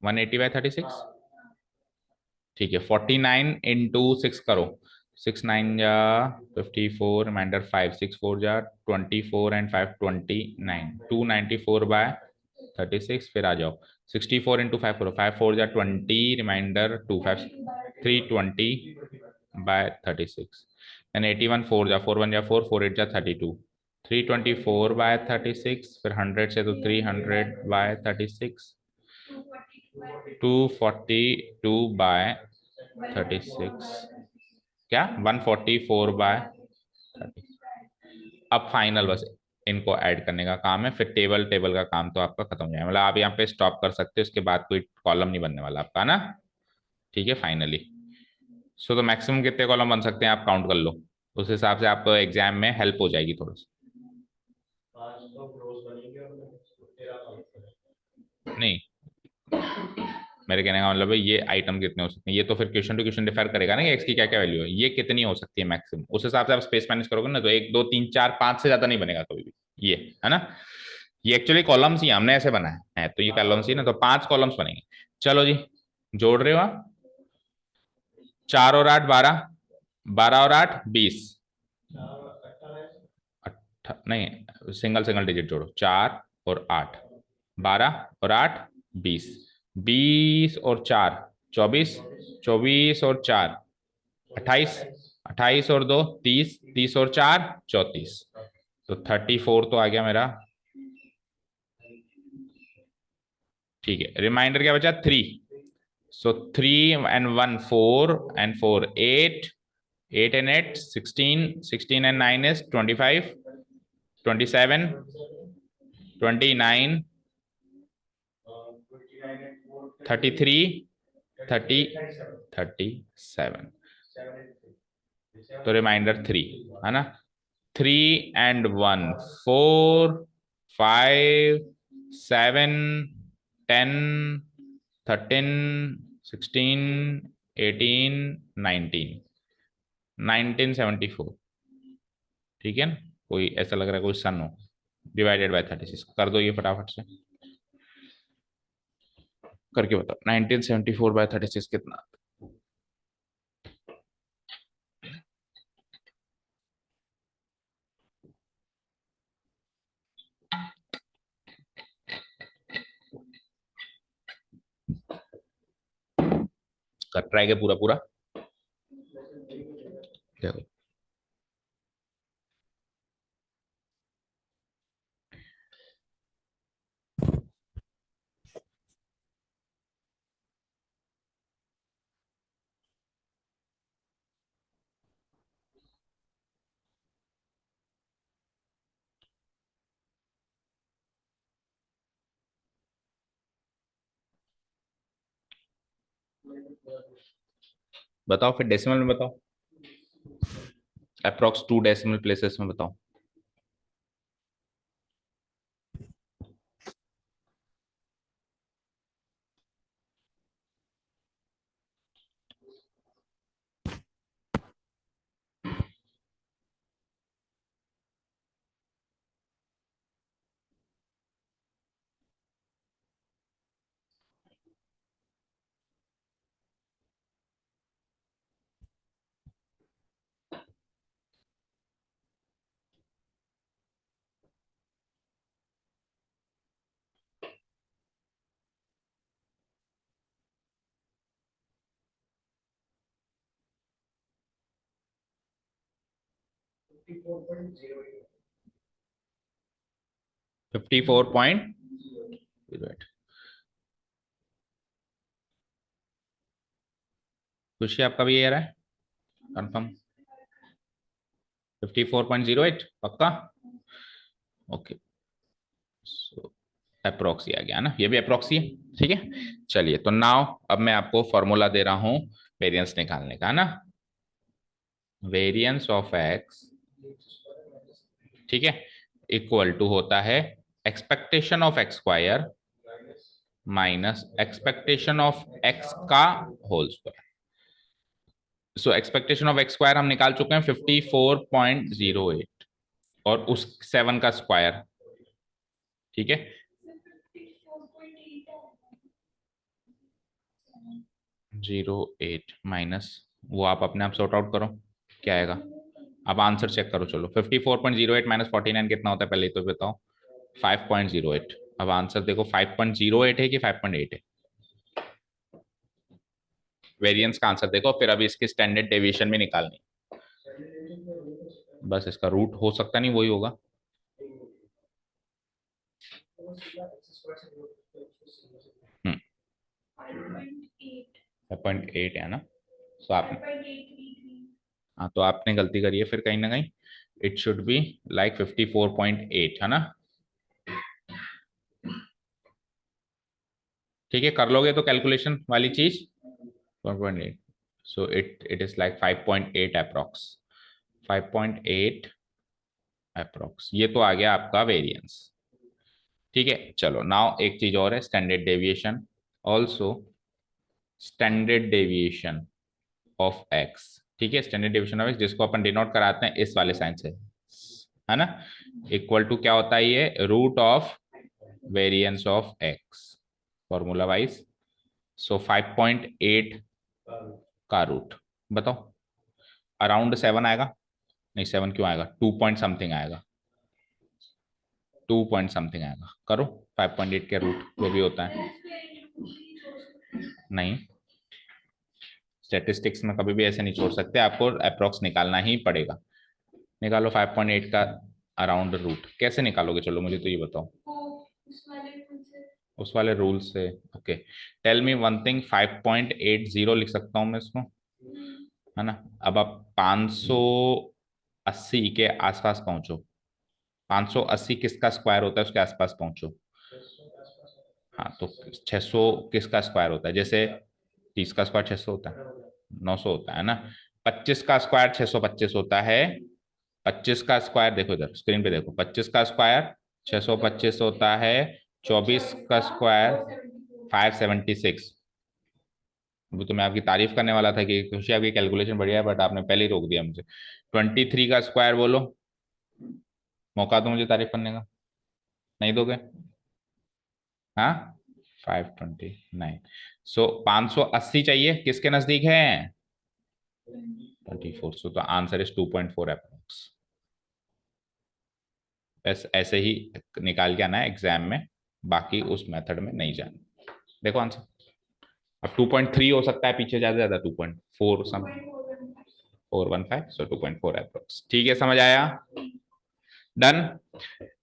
180/36, ठीक है। 49 इंटू 6 करो, 6 9 जा 54, रिमाइंडर 5, 6 4 जा 24 एंड 5 29, 294/36, फिर आ जाओ 64 इंटू 5 करो, 5 4 जा 20, रिमाइंडर 2 5 320/36, एंड 81 4 जा 4 1 जा 4 4 8 जा 32, 324/36, फिर 100 से तो 300/36, 242/36, क्या 144/30। अब फाइनल बस इनको ऐड करने का काम है, फिर टेबल टेबल का काम तो आपका खत्म हो जाएगा, मतलब आप यहाँ पे स्टॉप कर सकते हो, उसके बाद कोई कॉलम नहीं बनने वाला आपका ना, ठीक है फाइनली। सो तो मैक्सिमम कितने कॉलम बन सकते हैं आप काउंट कर लो, उस हिसाब से आपको एग्जाम में हेल्प हो जाएगी थोड़ा सा। नहीं, मेरे कहने का मतलब है ये आइटम कितने हो सकते हैं, ये तो फिर क्वेश्चन टू क्वेश्चन डिफर करेगा ना कि एक्स की क्या क्या वैल्यू है, ये कितनी हो सकती है मैक्सिमम, उस हिसाब से आप स्पेस मैनेज करोगे ना, तो 1 2 3 4 5 से ज्यादा नहीं बनेगा कभी भी, ये है ना। ये एक्चुअली कॉलम्स ही हमने ऐसे बनाया है, तो ये कॉलम्स ही ना, तो 5 कॉलम्स बनेंगे। चलो जी, जोड़ रहे हो आप, 4 और 8 12, 12 और 8 20, नहीं सिंगल सिंगल डिजिट जोड़ो, 4 और 8 12 और 8 20, 20 और 4 24, 24 और 4 28, 28 और 2 30, 30 और 4 34, तो 34 तो आ गया मेरा, ठीक है। रिमाइंडर क्या बचा, 3, सो 3 and 1 4 and 4 8, 8 and 8 16, 16 and 9 is 25, 27, 29, 33, 30, 37, तो रिमाइंडर 3, है ना। 3 and 1 4 5 7 10 13 16 18 19, 1974, ठीक है ना, कोई ऐसा लग रहा है कोई सन हो, डिवाइडेड बाय 36 कर दो ये फटाफट से, करके बताओ 1974 बाय 36 कितना। कर ट्राई के पूरा पूरा क्या। बताओ फिर डेसिमल में बताओ, अप्रोक्स 2 डेसिमल प्लेसेस में बताओ। 54.08। खुशी आपका भी ये रहा है कंफर्म, 54.08 पक्का। ओके, सो अप्रोक्सी आ गया ना, ये भी अप्रोक्सी है। ठीक है, चलिए तो नाउ अब मैं आपको फॉर्मूला दे रहा हूं वेरिएंस निकालने का ना। वेरिएंस ऑफ एक्स, ठीक है, इक्वल टू होता है expectation of x square minus expectation of x का whole square. So expectation of x square हम निकाल चुके हैं 54.08, और उस 7 का स्क्वायर, ठीक है। 08 माइनस, वो आप अपने आप सॉर्ट आउट करो क्या आएगा। अब आंसर चेक करो, चलो 54.08 माइनस 49 कितना होता है पहले तो बताओ। 5.08। अब आंसर देखो 5.08 है कि 5.8 है, वेरिएंस का आंसर देखो, फिर अभी इसकी स्टैंडर्ड डेविएशन भी निकालनी। बस इसका रूट हो सकता नहीं वही होगा। 5.8 है ना, तो आप, हाँ तो आपने गलती करी है फिर कहीं ना कहीं, इट शुड बी लाइक 54.8 है ना। ठीक है, कर लोगे तो कैलकुलेशन वाली चीज 4.8, so it is like 5.8 approx, 5.8 approx, ये तो आ गया आपका वेरिएंस। ठीक है, चलो नाउ एक चीज और है, standard deviation also, standard deviation of x. ठीक है, स्टैंडर्ड डेविएशन ऑफ एक्स जिसको अपन डिनोट कराते हैं इस वाले साइन से, है ना, इक्वल टू क्या होता है ये, root of variance of x, formula wise. So 5.8 का रूट बताओ, अराउंड 7 आएगा, नहीं 7 क्यों आएगा, 2 पॉइंट समथिंग आएगा, 2 पॉइंट समथिंग आएगा, करो 5.8 के रूट जो भी होता है। नहीं, स्टेटिस्टिक्स में कभी भी ऐसे नहीं छोड़ सकते, आपको अप्रोक्स निकालना ही पड़ेगा। निकालो 5.8 का अराउंड रूट, कैसे निकालोगे चलो मुझे तो ये बताओ। उस वाले रूल से, okay. Tell me one thing, 5.80 लिख सकता हूँ मैं इसको, है ना। अब आप 580 के आसपास पहुंचो, 580 किसका स्क्वायर होता है उसके आसपास पहुंचो। हाँ तो 600 किसका स्क्वायर होता है, जैसे 30 का स्क्वायर 600 होता है, 900 होता है ना। 25 का स्क्वायर 625 होता है, 25 का स्क्वायर देखो इधर स्क्रीन पे देखो, 25 का स्क्वायर 625 होता है, 24 का स्क्वायर 576। वो तो मैं आपकी तारीफ करने वाला था कि खुशी आपकी कैलकुलेशन बढ़िया है, बट आपने पहले ही रोक दिया मुझे। 23 का स्क्वायर बोलो, मौका दो मुझे तारीफ करने का, नहीं दोगे? हाँ, 529। सो 580 चाहिए, किसके नजदीक है? 24। सो तो आंसर इज 2.4 अप्रोक्स। बस ऐसे ही निकाल के आना है एग्जाम में, बाकी उस मेथड में नहीं जाना। देखो आंसर, अब 2.3 हो सकता है पीछे, ज्यादा ज्यादा 2.4 सम, 415, सो 2.4 अप्रोक्स। ठीक है, समझ आया? डन।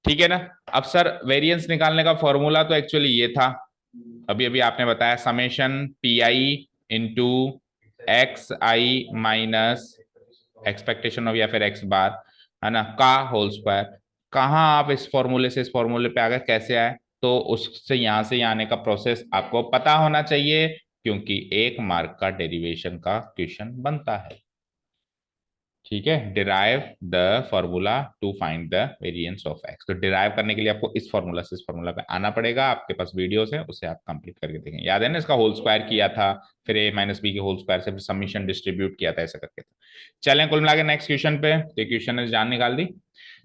ठीक है ना? अब सर वेरिएंस निकालने का फॉर्मूला तो एक्चुअली ये था, अभी अभी आपने बताया, summation P I into x I minus expectation of या फिर एक्स बार, है ना, का होल स्क्वायर। कहाँ आप इस फॉर्मूले से इस फॉर्मूले पे आ गए, कैसे आए? तो उससे यहां से यहाँ आने का प्रोसेस आपको पता होना चाहिए, क्योंकि 1 मार्क का डेरिवेशन का क्वेश्चन बनता है। ठीक है, derive the formula to find the variance of x. तो डिराइव करने के लिए आपको इस फॉर्मूला से इस फॉर्मूला पे आना पड़ेगा, आपके पास वीडियोस है, उसे आप कंप्लीट करके देखें। याद है ना, इसका होल स्क्वायर किया था, फिर ए माइनस बी के होल स्क्वायर से फिर समीशन डिस्ट्रीब्यूट किया था, ऐसा करके था। चलें कुल मिला के नेक्स्ट क्वेश्चन पे। तो क्वेश्चन ने जान निकाल दी।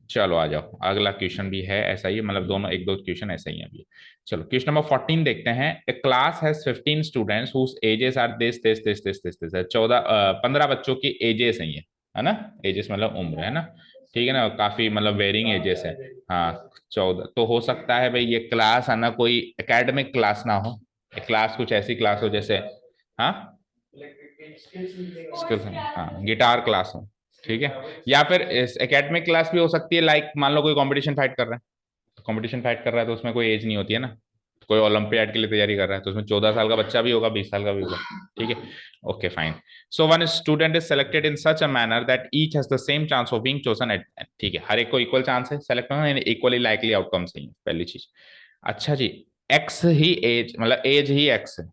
चलो आ जाओ, अगला क्वेश्चन भी है ऐसा ही, मतलब दोनों एक दो क्वेश्चन ऐसा ही है अभी। चलो क्वेश्चन नंबर 14 देखते हैं। A class has 15 students whose ages are this 15 बच्चों की एजेस है ना? एजेस मतलब उम्र, है ना? ठीक है ना, काफी मतलब वेरिंग एजेस है। हाँ, 14। तो हो सकता है भाई ये क्लास है ना कोई एकेडमिक क्लास ना हो, क्लास कुछ ऐसी क्लास हो जैसे, हाँ, स्किल्स, हाँ, गिटार क्लास हो। ठीक है, या फिर एकेडमिक क्लास भी हो सकती है, लाइक मान लो कोई कंपटीशन फाइट कर रहा है, कंपटीशन फाइट कर रहा है तो उसमें कोई एज नहीं होती है ना, कोई ओलंपियाड के लिए तैयारी कर रहा है तो उसमें 14 साल का बच्चा भी होगा, 20 साल का भी होगा। ठीक है, okay fine. So one student is selected in such a manner that each has the same chance of being chosen eight. ठीक है, हर एक को इक्वल चांस है सेलेक्ट होना, इक्वली लाइकली आउटकम सही है, पहली चीज। अच्छा जी, एक्स ही एज, मतलब एज ही एक्स है,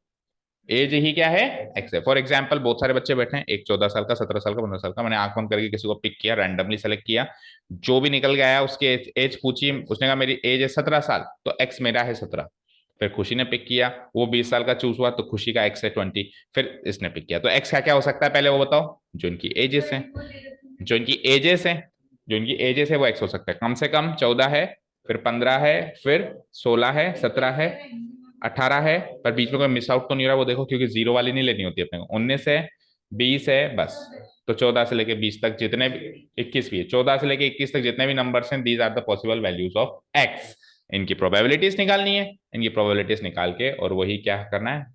एज ही क्या है? एक्स है। फॉर एग्जाम्पल बहुत सारे बच्चे बैठे हैं, एक 14 साल का, 17 साल का, 15 साल का, मैंने आंख बंद करके किसी को पिक किया, रैंडमली सेलेक्ट किया, जो भी निकल गया उसकी एज पूछी, उसने कहा मेरी एज है 17 साल, तो एक्स मेरा है 17। फिर खुशी ने पिक किया, वो 20 साल का चूज हुआ, तो खुशी का एक्स है 20। फिर इसने पिक किया, तो एक्स क्या क्या हो सकता है पहले वो बताओ? जो इनकी एजेस है, जो इनकी एजेस है, जो इनकी एजेस है वो एक्स हो सकता है। कम से कम 14 है, फिर 15 है, फिर 16 है, 17 है, 18 है, पर बीच में कोई मिस आउट तो नहीं रहा वो देखो, क्योंकि जीरो वाली नहीं लेनी होती अपने को। 19 है, 20 है, बस। तो 14 से लेके 20 तक जितने भी, 21 भी है, 14 से लेके 21 तक जितने भी नंबर्स हैं, these are the possible values of x. इनकी प्रोबेबिलिटीज निकालनी है, इनकी प्रोबेबिलिटीज निकाल के और वही क्या करना है,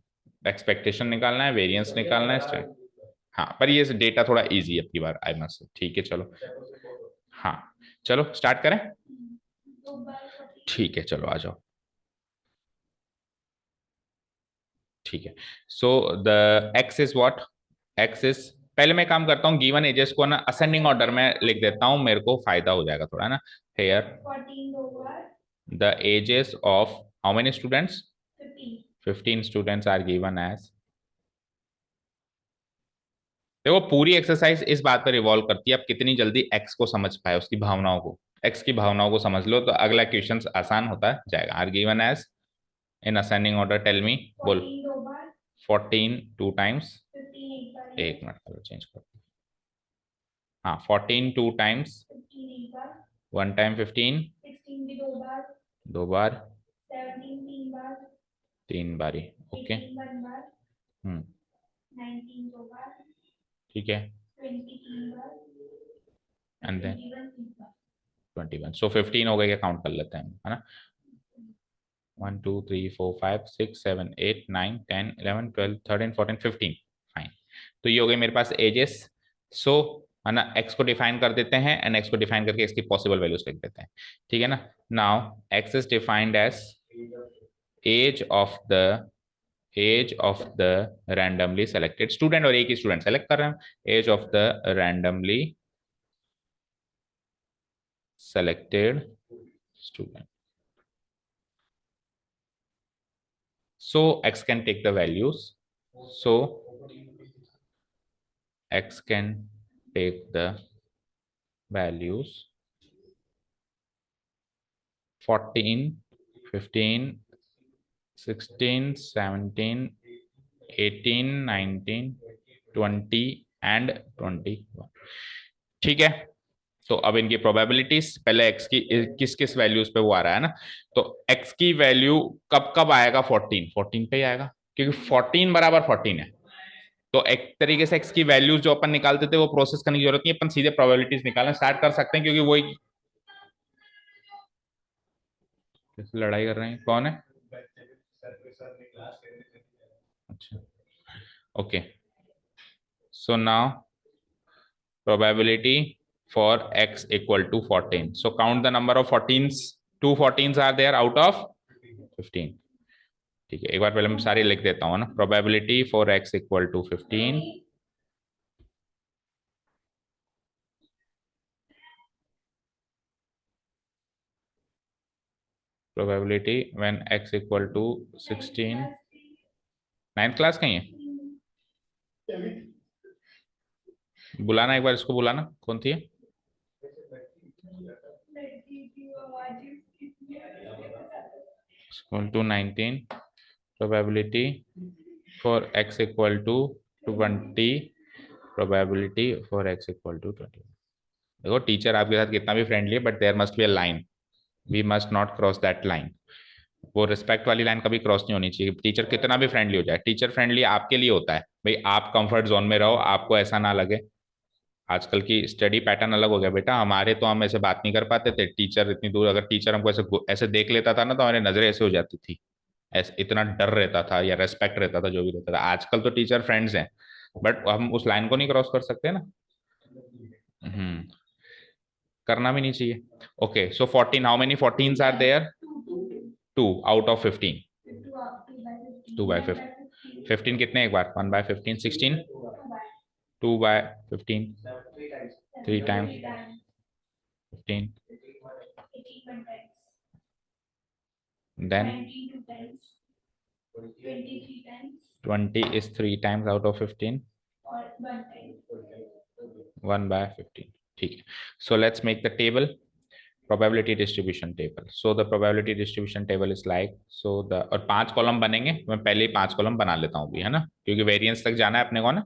एक्सपेक्टेशन निकालना है, वेरिएंस निकालना है। हाँ, पर ये डेटा थोड़ा इजी है आपकी बार, आई मस्ट। ठीक है चलो, हाँ, चलो स्टार्ट करें। ठीक है, चलो आ जाओ। ठीक है, so the x is what? X is, पहले मैं काम करता हूँ, गिवन एजेस को ना असेंडिंग ऑर्डर में लिख देता हूँ, मेरे को फायदा हो जाएगा थोड़ा ना। Here the ages of how many students? 15 students are given as. देखो पूरी एक्सरसाइज इस बात पर रिवॉल्व करती है आप कितनी जल्दी एक्स को समझ पाए, उसकी भावनाओं को, एक्स की भावनाओं को समझ लो, तो अगला क्वेश्चन आसान होता जाएगा। Are given as in ascending order, tell me, बोल। 14 टू टाइम्स, एक मिनट करो चेंज कर, हाँ, 14 टू टाइम्स, वन टाइम 15, 2 बार, 3 बारी, ओके। हम्म, ठीक है, एंड देन 21, सो 15 हो गए, क्या काउंट कर लेते हैं, है ना? 1 2 3 4 5 6 7 8 9 10 11 12 13 14 15, फाइन। तो ये हो गई मेरे पास एजेस। सो है ना, एक्स को डिफाइन कर देते हैं, एंड एक्स को डिफाइन करके एक्स की पॉसिबल वैल्यूज लिख देते हैं। ठीक है ना? Now x is defined as age of the, age of the randomly selected student, और एक ही स्टूडेंट सेलेक्ट कर रहे हैं, age of the randomly selected student. So x can take the values. So x can take the values 14, 15, 16, 17, 18, 19, 20 and 21। ठीक है, तो अब इनकी प्रोबेबिलिटीज पहले एक्स की किस किस वैल्यूज पे वो आ रहा है ना, तो एक्स की वैल्यू कब कब आएगा, 14 पे ही आएगा, क्योंकि 14 बराबर 14 है। तो एक तरीके से एक्स की वैल्यूज जो अपन निकालते थे वो प्रोसेस करने की जरूरत नहीं, अपन सीधे प्रोबेबिलिटीज निकालना स्टार्ट कर सकते हैं, क्योंकि वही लड़ाई कर रहे हैं, कौन है? अच्छा, okay, so now probability for x equal to 14. So count the number of 14s. Two 14s are there out of 15. ठीक है, एक बार पहले मैं सारी लिख देता हूँ ना. Probability for x equal to 15. Probability when x equal to 16. 9th class कहीं है? बुलाना एक बार, इसको बुलाना, कौन थी? Equal to 19. Probability for x equal to 20. Probability for x equal to 20. देखो टीचर आपके साथ कितना भी फ्रेंडली है, but there must be a line, we must not cross that line. वो रिस्पेक्ट वाली लाइन कभी क्रॉस नहीं होनी चाहिए. टीचर कितना भी फ्रेंडली हो जाए, टीचर फ्रेंडली आपके लिए होता है भाई, आप कंफर्ट जोन में रहो, आपको ऐसा ना लगे. आजकल की स्टडी पैटर्न अलग हो गया बेटा, हमारे तो हम ऐसे बात नहीं कर पाते थे, टीचर इतनी दूर, अगर टीचर हमको ऐसे ऐसे देख लेता था ना तो हमारी नजरें ऐसे हो जाती थी, ऐसे इतना डर रहता था या रेस्पेक्ट रहता था, जो भी रहता था. आजकल तो टीचर फ्रेंड्स हैं, बट हम उस लाइन को नहीं क्रॉस कर सकते ना. हम्म, करना भी नहीं चाहिए. Okay, so 14, how many 14s are there? 2 out of 15. 2/15. 15 कितने एक बार? 1/15 16. 2/15 3 times 15. Then 20 is 3 times out of 15. 1/15. ठीक है. So let's make the table, probability distribution table. So the probability distribution table is like, so the, और 5 column बनेंगे, मैं पहले ही 5 column बना लेता हूँ भी, है ना, क्योंकि वेरिएंस तक जाना है अपने को ना.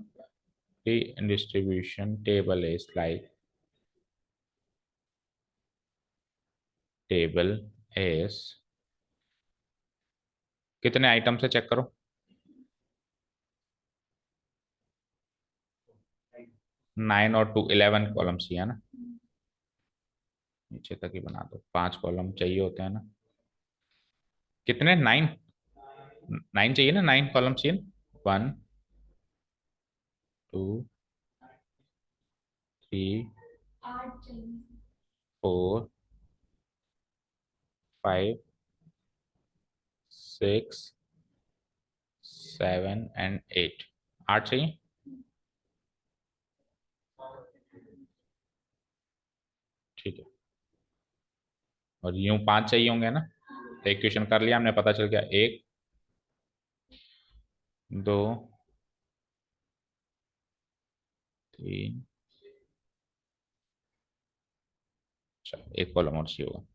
Distribution table is like, table is, कितने आइटम से चेक करो? 9 और 2 11 कॉलम चाहिए ना, नीचे तक ही बना दो. 5 कॉलम चाहिए होते हैं ना, कितने? 9. 9 चाहिए ना, 9 कॉलम चाहिए. 1 2 3 4 5 6 7 एंड 8. 8 चाहिए. ठीक है, और यूं 5 चाहिए होंगे ना. तो एक क्वेश्चन कर लिया हमने, पता चल गया 1 2 3. चलो एक कॉलम और चाहिए होगा.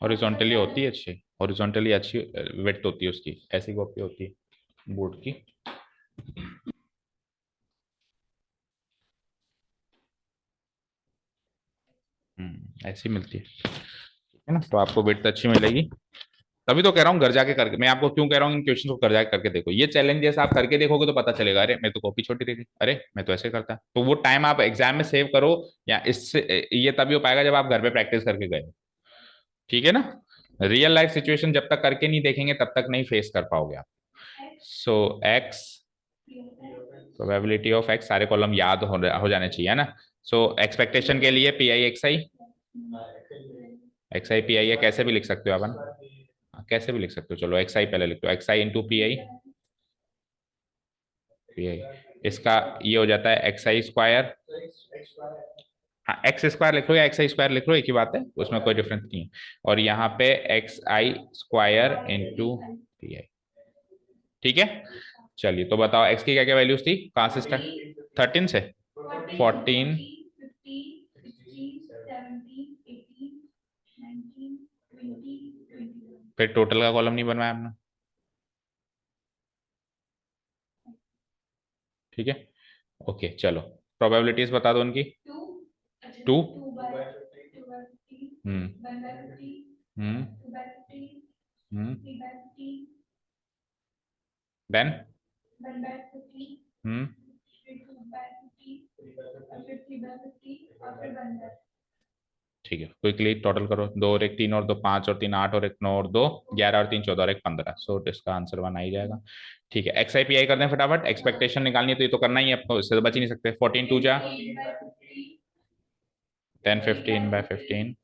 हॉरिजॉन्टली होती है अच्छी, हॉरिजॉन्टली अच्छी विड्थ होती है उसकी, ऐसी कॉपी होती है बोर्ड की. ऐसी मिलती है, ठीक है ना, तो आपको विड्थ अच्छी मिलेगी. तभी तो कह रहा हूँ घर जाके करके, मैं आपको क्यों कह रहा हूँ इन क्वेश्चन को घर जाके करके देखो, ये चैलेंजेस आप करके देखोगे तो पता चलेगा, अरे मैं तो कॉपी छोटी रही थी, अरे मैं तो ऐसे करता. तो वो टाइम आप एग्जाम में सेव करो, या इससे ये तभी हो पाएगा जब आप घर पे प्रैक्टिस करके गए. ठीक है ना. रियल लाइफ सिचुएशन जब तक करके नहीं देखेंगे तब तक नहीं फेस कर पाओगे आप. सो एक्स, प्रोबेबिलिटी ऑफ एक्स, सारे कॉलम याद हो जाने चाहिए, है ना. सो एक्सपेक्टेशन के लिए P i x I, x i p i है, कैसे भी लिख सकते हो अपन, कैसे भी लिख सकते हो. चलो एक्स आई पहले लिख दो, x i into p I. P आई इसका ये हो जाता है एक्स आई स्क्वायर. हाँ, एक्स स्क्वायर लिख लो या एक्स आई स्क्वायर लिख लो, एक ही बात है, उसमें कोई डिफरेंस नहीं है. और यहाँ पे x i square into p i. ठीक है. चलिए तो बताओ x की क्या क्या वैल्यूज थी, कहाँ से स्टार्ट, 13 से 14, फिर टोटल का कॉलम नहीं बनवाया हमने, ठीक है। ओके चलो प्रोबेबिलिटीज बता दो उनकी। 2, हम्म हम्म हम्म, देन हम्म, ठीक है क्विकली टोटल करो, 2 और 1 3 और 2 5 और 3 8 और 1 9 और 2 11 और 3 14 और 1 15, सो इसका आंसर 1 आ ही जाएगा। ठीक है एक्स आई पी आई करते हैं फटाफट, एक्सपेक्टेशन निकालनी है तो ये तो करना ही है आपको, इससे तो बच ही नहीं सकते। 14 2 जा, 10 15 by 15,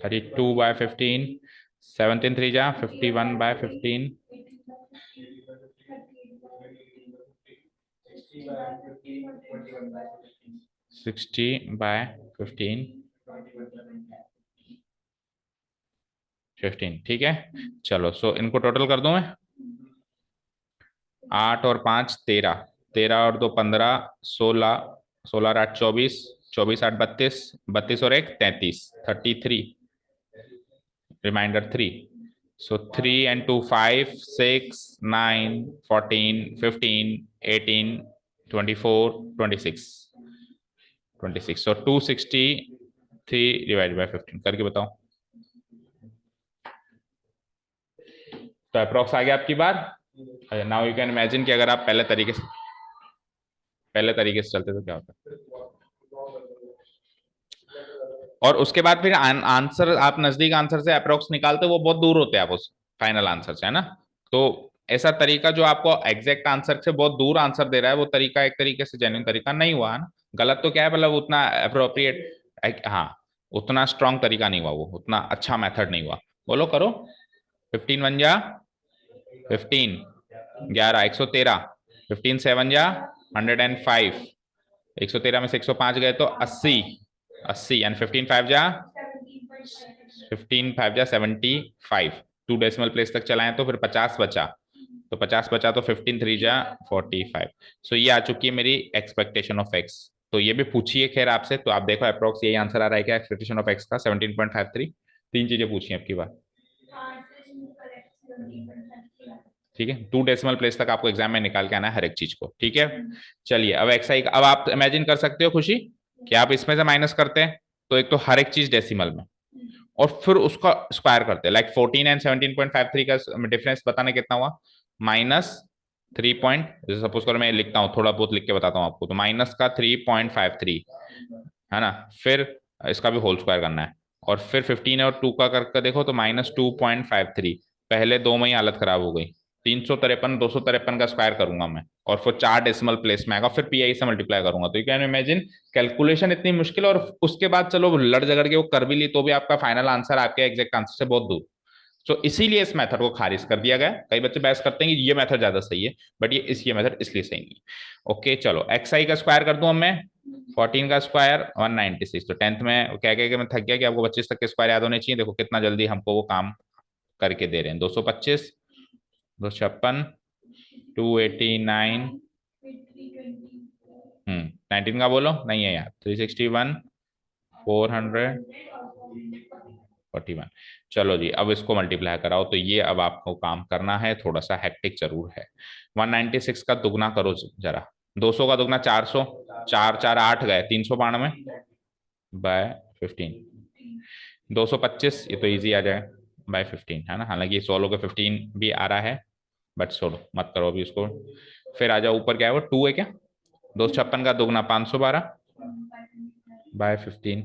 32 by 15, 17 3 जा, 51 by 15, 60 by 15, 15, ठीक है। चलो सो इनको टोटल कर दूं मैं, 8 और 5 13, 13 और 2 15, 16, 16 और 8 24, 24 8 32, 32 और 1 33, 33, reminder 3, so 3 and 2 5 6 9 14 15 18 24 26, 26, so 263 divided by 15 करके बताओ। तो अप्रोक्स आ गया आपकी बार। नाउ यू कैन इमेजिन कि अगर आप पहले तरीके से चलते तो क्या होता, और उसके बाद फिर आंसर आप नजदीक आंसर से अप्रोक्स निकालते वो बहुत दूर होते हैं आप उस फाइनल आंसर से, है ना। तो ऐसा तरीका जो आपको एग्जैक्ट आंसर से बहुत दूर आंसर दे रहा है वो तरीका एक तरीके से जेन्युइन तरीका नहीं हुआ, है ना। गलत तो क्या है, मतलब उतना अप्रोप्रिएट, हाँ उतना स्ट्रांग तरीका नहीं हुआ, वो उतना अच्छा मेथड नहीं हुआ। बोलो करो, 15 1 जा 15, 11 113, 15 7 जा 105, 113 में से 105 गए तो 80, 80 एंड 15 5 जा 15 5 जा 75, 2 डेसिमल प्लेस तक चलाएं तो फिर 50 बचा, तो 50 बचा तो 15 3 जा 45, सो ये आ चुकी है मेरी एक्सपेक्टेशन ऑफ एक्स। तो ये भी पूछिए खैर आपसे, तो आप देखो अप्रोक्स यही आंसर आ रहा है क्या एक्सपेक्टेशन ऑफ एक्स का, 17.53। तीन चीजें पूछी हैं आपकी बात, ठीक है। 2 डेसिमल प्लेस तक आपको एग्जाम में निकाल के आना है हर एक चीज को, ठीक है। चलिए अब एक्स आई, अब आप इमेजिन कर सकते हो खुशी कि आप इसमें से माइनस करते हैं तो एक तो हर एक चीज डेसिमल में, और फिर उसका स्क्वायर करते हैं, लाइक 14 एंड 17.53 का डिफरेंस बताने कितना हुआ, -3 पॉइंट, सपोज करो मैं लिखता हूँ, थोड़ा बहुत लिख के बताता हूँ आपको, तो माइनस का 3.53, है ना। फिर इसका भी होल स्क्वायर करना है, और फिर 15 और 2 का करके देखो तो -2.53, पहले दो में ही हालत खराब हो गई, 353 253 का स्क्वायर करूंगा मैं, और फिर 4 डेसिमल प्लेस में आएगा, फिर पीआई से मल्टीप्लाई करूंगा, तो यू कैन इमेजिन कैलकुलेशन इतनी मुश्किल, और उसके बाद चलो लड़ झगड़ के वो कर भी ली तो भी आपका फाइनल आंसर आपके एग्जैक्ट आंसर से बहुत दूर। तो इसीलिए इस मेथड को खारिज कर दिया गया। कई बच्चे बहस करते हैं कि ये मेथड ज्यादा सही है, बट ये मेथड इसलिए सही नहीं है। ओके चलो एक्स आई का स्क्वायर कर दूं अब मैं, 14 का स्क्वायर 196, तो 10th में कह के मैं थक गया कि आपको 25 तक के स्क्वायर याद होने चाहिए, देखो कितना जल्दी हमको वो काम करके दे रहे हैं, 225 256 289, 19 का बोलो नहीं है यार, 361 441, चलो जी अब इसको मल्टीप्लाई कराओ, तो ये अब आपको काम करना है, थोड़ा सा हेक्टिक जरूर है। 196 का दुगना करो जरा, 200 का दुगना 400, 4 4 8 गए 392 बाय 15, 225 ये तो इजी आ जाए बाय 15, है ना, हालांकि 16 के 15 भी आ रहा है, बट छोड़ो मत करो अभी उसको। फिर आ जाओ ऊपर, क्या है वो 2 है क्या, 256 का दुगना 512 बाय 15,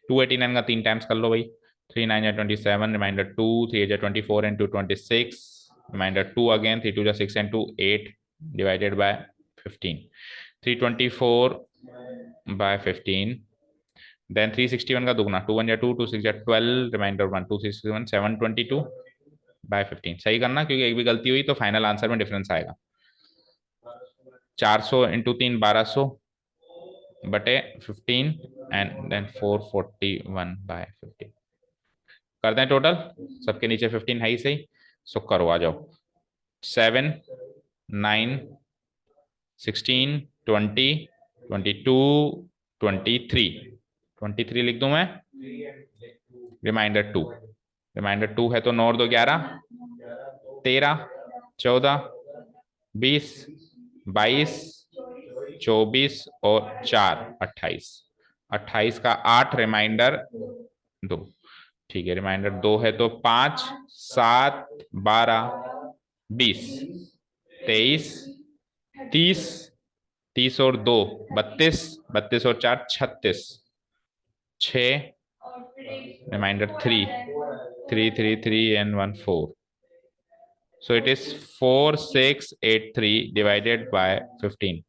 289 का 3 टाइम्स कर लो भाई, 3 9 या 27, रिमाइंडर 2, 3 या 24 एंड 2 26, रिमाइंडर 2 अगेन, 3 2 या 6 and 2 8 divided by 15, 324 by 15, then 361 का दुगना, 2 1 या 2 2 6 या 12, रिमाइंडर 1 2 6 722 बाय 15, सही करना क्योंकि एक भी गलती हुई तो फाइनल आंसर में डिफरेंस आएगा। 400 इंटू 3 1200 बटे 15 एंड देन 441 बाय 15, कर दें टोटल, सबके नीचे 15 है ही सही, सो करो आ जाओ। 7 9 16 20 22 23 23 लिख दूं मैं। रिमाइंडर 2, रिमाइंडर 2 है तो 9 और 2 11 13 14 20 22 24 और 4 28 28 का 8 रिमाइंडर 2। ठीक है, रिमाइंडर 2 है तो 5 7 12 20 23 30 30 और 2 32 32 और 4 36 6 reminder 3 3 3 3 and 1 4। So it is 4683 divided by 15।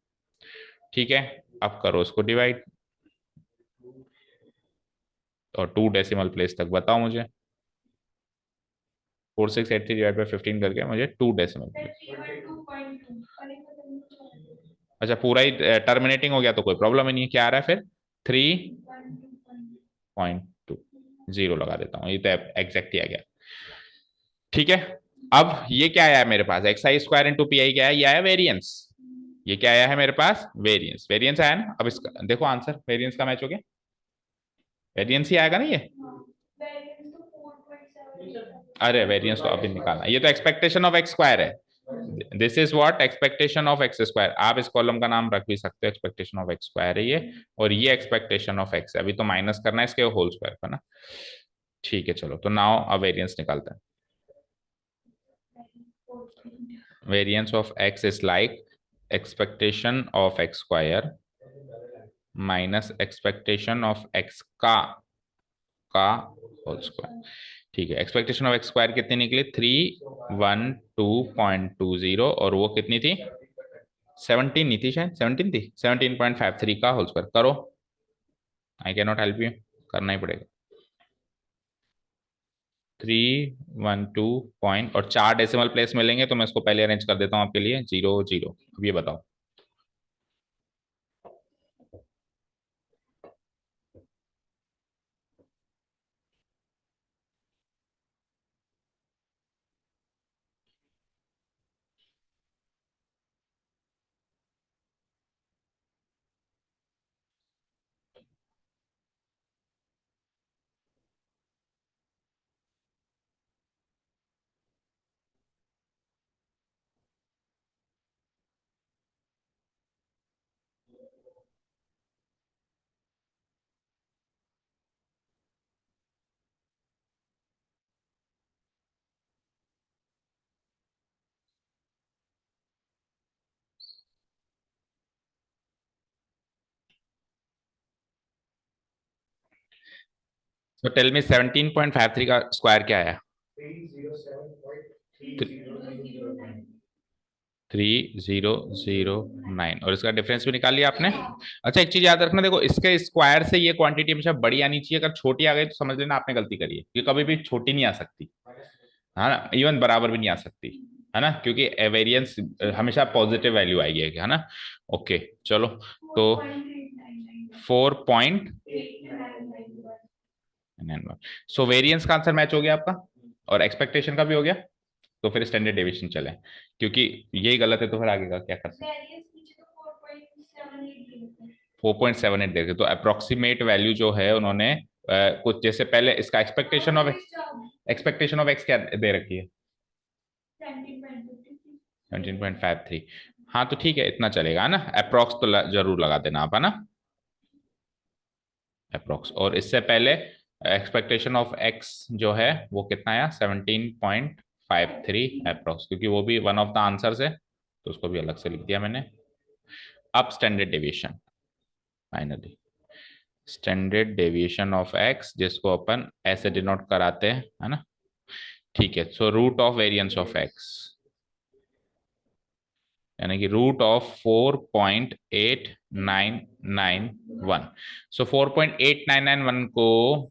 ठीक है, अब करो उसको डिवाइड और 2 डेसिमल प्लेस तक बताओ मुझे। 4683 डिवाइड बाय 15 करके मुझे 2 डेसिमल प्लेस। अच्छा, पूरा ही टर्मिनेटिंग हो गया तो कोई प्रॉब्लम ही नहीं है। क्या आ रहा है फिर? 3.2 जीरो लगा देता हूँ, ये तो एग्जैक्ट ही आ गया। ठीक है, अब ये क्या आया है मेरे पास? X i square into p i क्या है? ये आया वेरियंस। ये क्या आया है मेरे पास? वेरियंस। वेरियंस आया ना। अब इसका देखो आंसर वेरियंस का मैच हो गया। वेरियंस ही आएगा ना ये। अरे वेरियंस तो अभी निकालना, ये तो एक्सपेक्टेशन ऑफ एक्स स्क्वायर है। This is what expectation of x square. आप इस कॉलम का नाम रख भी सकते हो, एक्सपेक्टेशन ऑफ एक्स स्क्वायर है ये, और ये एक्सपेक्टेशन ऑफ एक्स है। अभी तो माइनस करना है इसके होल स्क्वायर का ना। ठीक है चलो, तो नाउ अब वेरियंस निकालते हैं। Variance of x is like expectation of x square minus expectation of x का होल स्क्वायर। ठीक है, एक्सपेक्टेशन ऑफ एक्स स्क्वायर कितनी निकली? 312.20, और वो कितनी थी? 17 नहीं थी शायद, 17 थी। 17.53 का होल स्क्वायर करो। I can not help you, करना ही पड़ेगा। 312 और 4 डेसिमल प्लेस मिलेंगे तो मैं इसको पहले अरेंज कर देता हूँ आपके लिए। 0 0। अब ये बताओ। तो टेल मी 17.53 का स्क्वायर क्या है? 3009, और इसका डिफरेंस भी निकाल लिया आपने। अच्छा, एक चीज याद रखना, देखो इसके स्क्वायर से ये क्वांटिटी हमेशा बड़ी आनी चाहिए। अगर छोटी आ गई तो समझ लेना आपने गलती करी है, ये कभी भी छोटी नहीं आ सकती है ना, इवन बराबर भी नहीं आ सकती है ना, क्योंकि वेरिएंस हमेशा पॉजिटिव वैल्यू आएगी है ना। ओके चलो, तो 4.91। सो वेरिएंस का आंसर मैच हो गया आपका, और एक्सपेक्टेशन का भी हो गया। तो फिर स्टैंडर्ड डेविएशन चले, क्योंकि यही गलत है तो फिर आगे का क्या कर सकते हैं? 4.78 दे रखे, तो अप्रोक्सीमेट वैल्यू जो है उन्होंने कुछ जैसे पहले इसका एक्सपेक्टेशन ऑफ एक्स क्या दे रखी है? 17.53। हाँ तो ठीक है, इतना चलेगा ना। अप्रोक्स तो जरूर लगा देना आप, है ना, अप्रोक्स। और इससे पहले एक्सपेक्टेशन ऑफ एक्स जो है वो कितना आया? 17.53 अप्रोक्स, क्योंकि वो भी वन ऑफ द आंसर्स है तो उसको भी अलग से लिख दिया मैंने। अब standard deviation, finally standard deviation of x, जिसको अपन ऐसे डिनोट कराते हैं, है ना। ठीक है, so root of variance of x, यानी कि रूट ऑफ 4.8991। सो 4.8991 को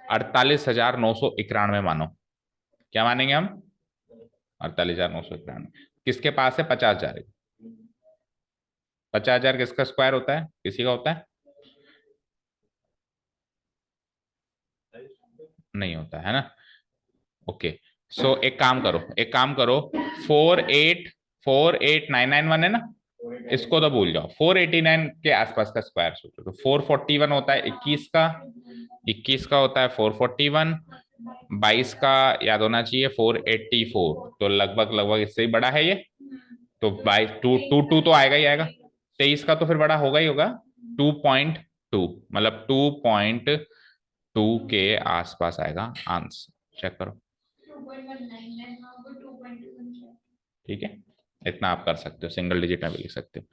48,991 मानो। क्या मानेंगे हम? 48,991 किसके पास है? 50,000। 50,000 किसका स्क्वायर होता है? किसी का होता है? नहीं होता है ना। ओके, सो एक काम करो 48991 है ना, इसको तो भूल जाओ। 489 के आसपास का स्क्वायर सोचो, तो 441 होता है 21 का, 21 का होता है 441, 22 का याद होना चाहिए 484, तो लगभग लगभग इससे ही बड़ा है ये, तो बाई टू टू टू तो आएगा ही आएगा। 23 का तो फिर बड़ा होगा ही होगा, 2.2, मतलब 2.2 के आसपास आएगा आंसर। चेक करो, ठीक है, इतना आप कर सकते हो, सिंगल डिजिट में भी लिख सकते हो।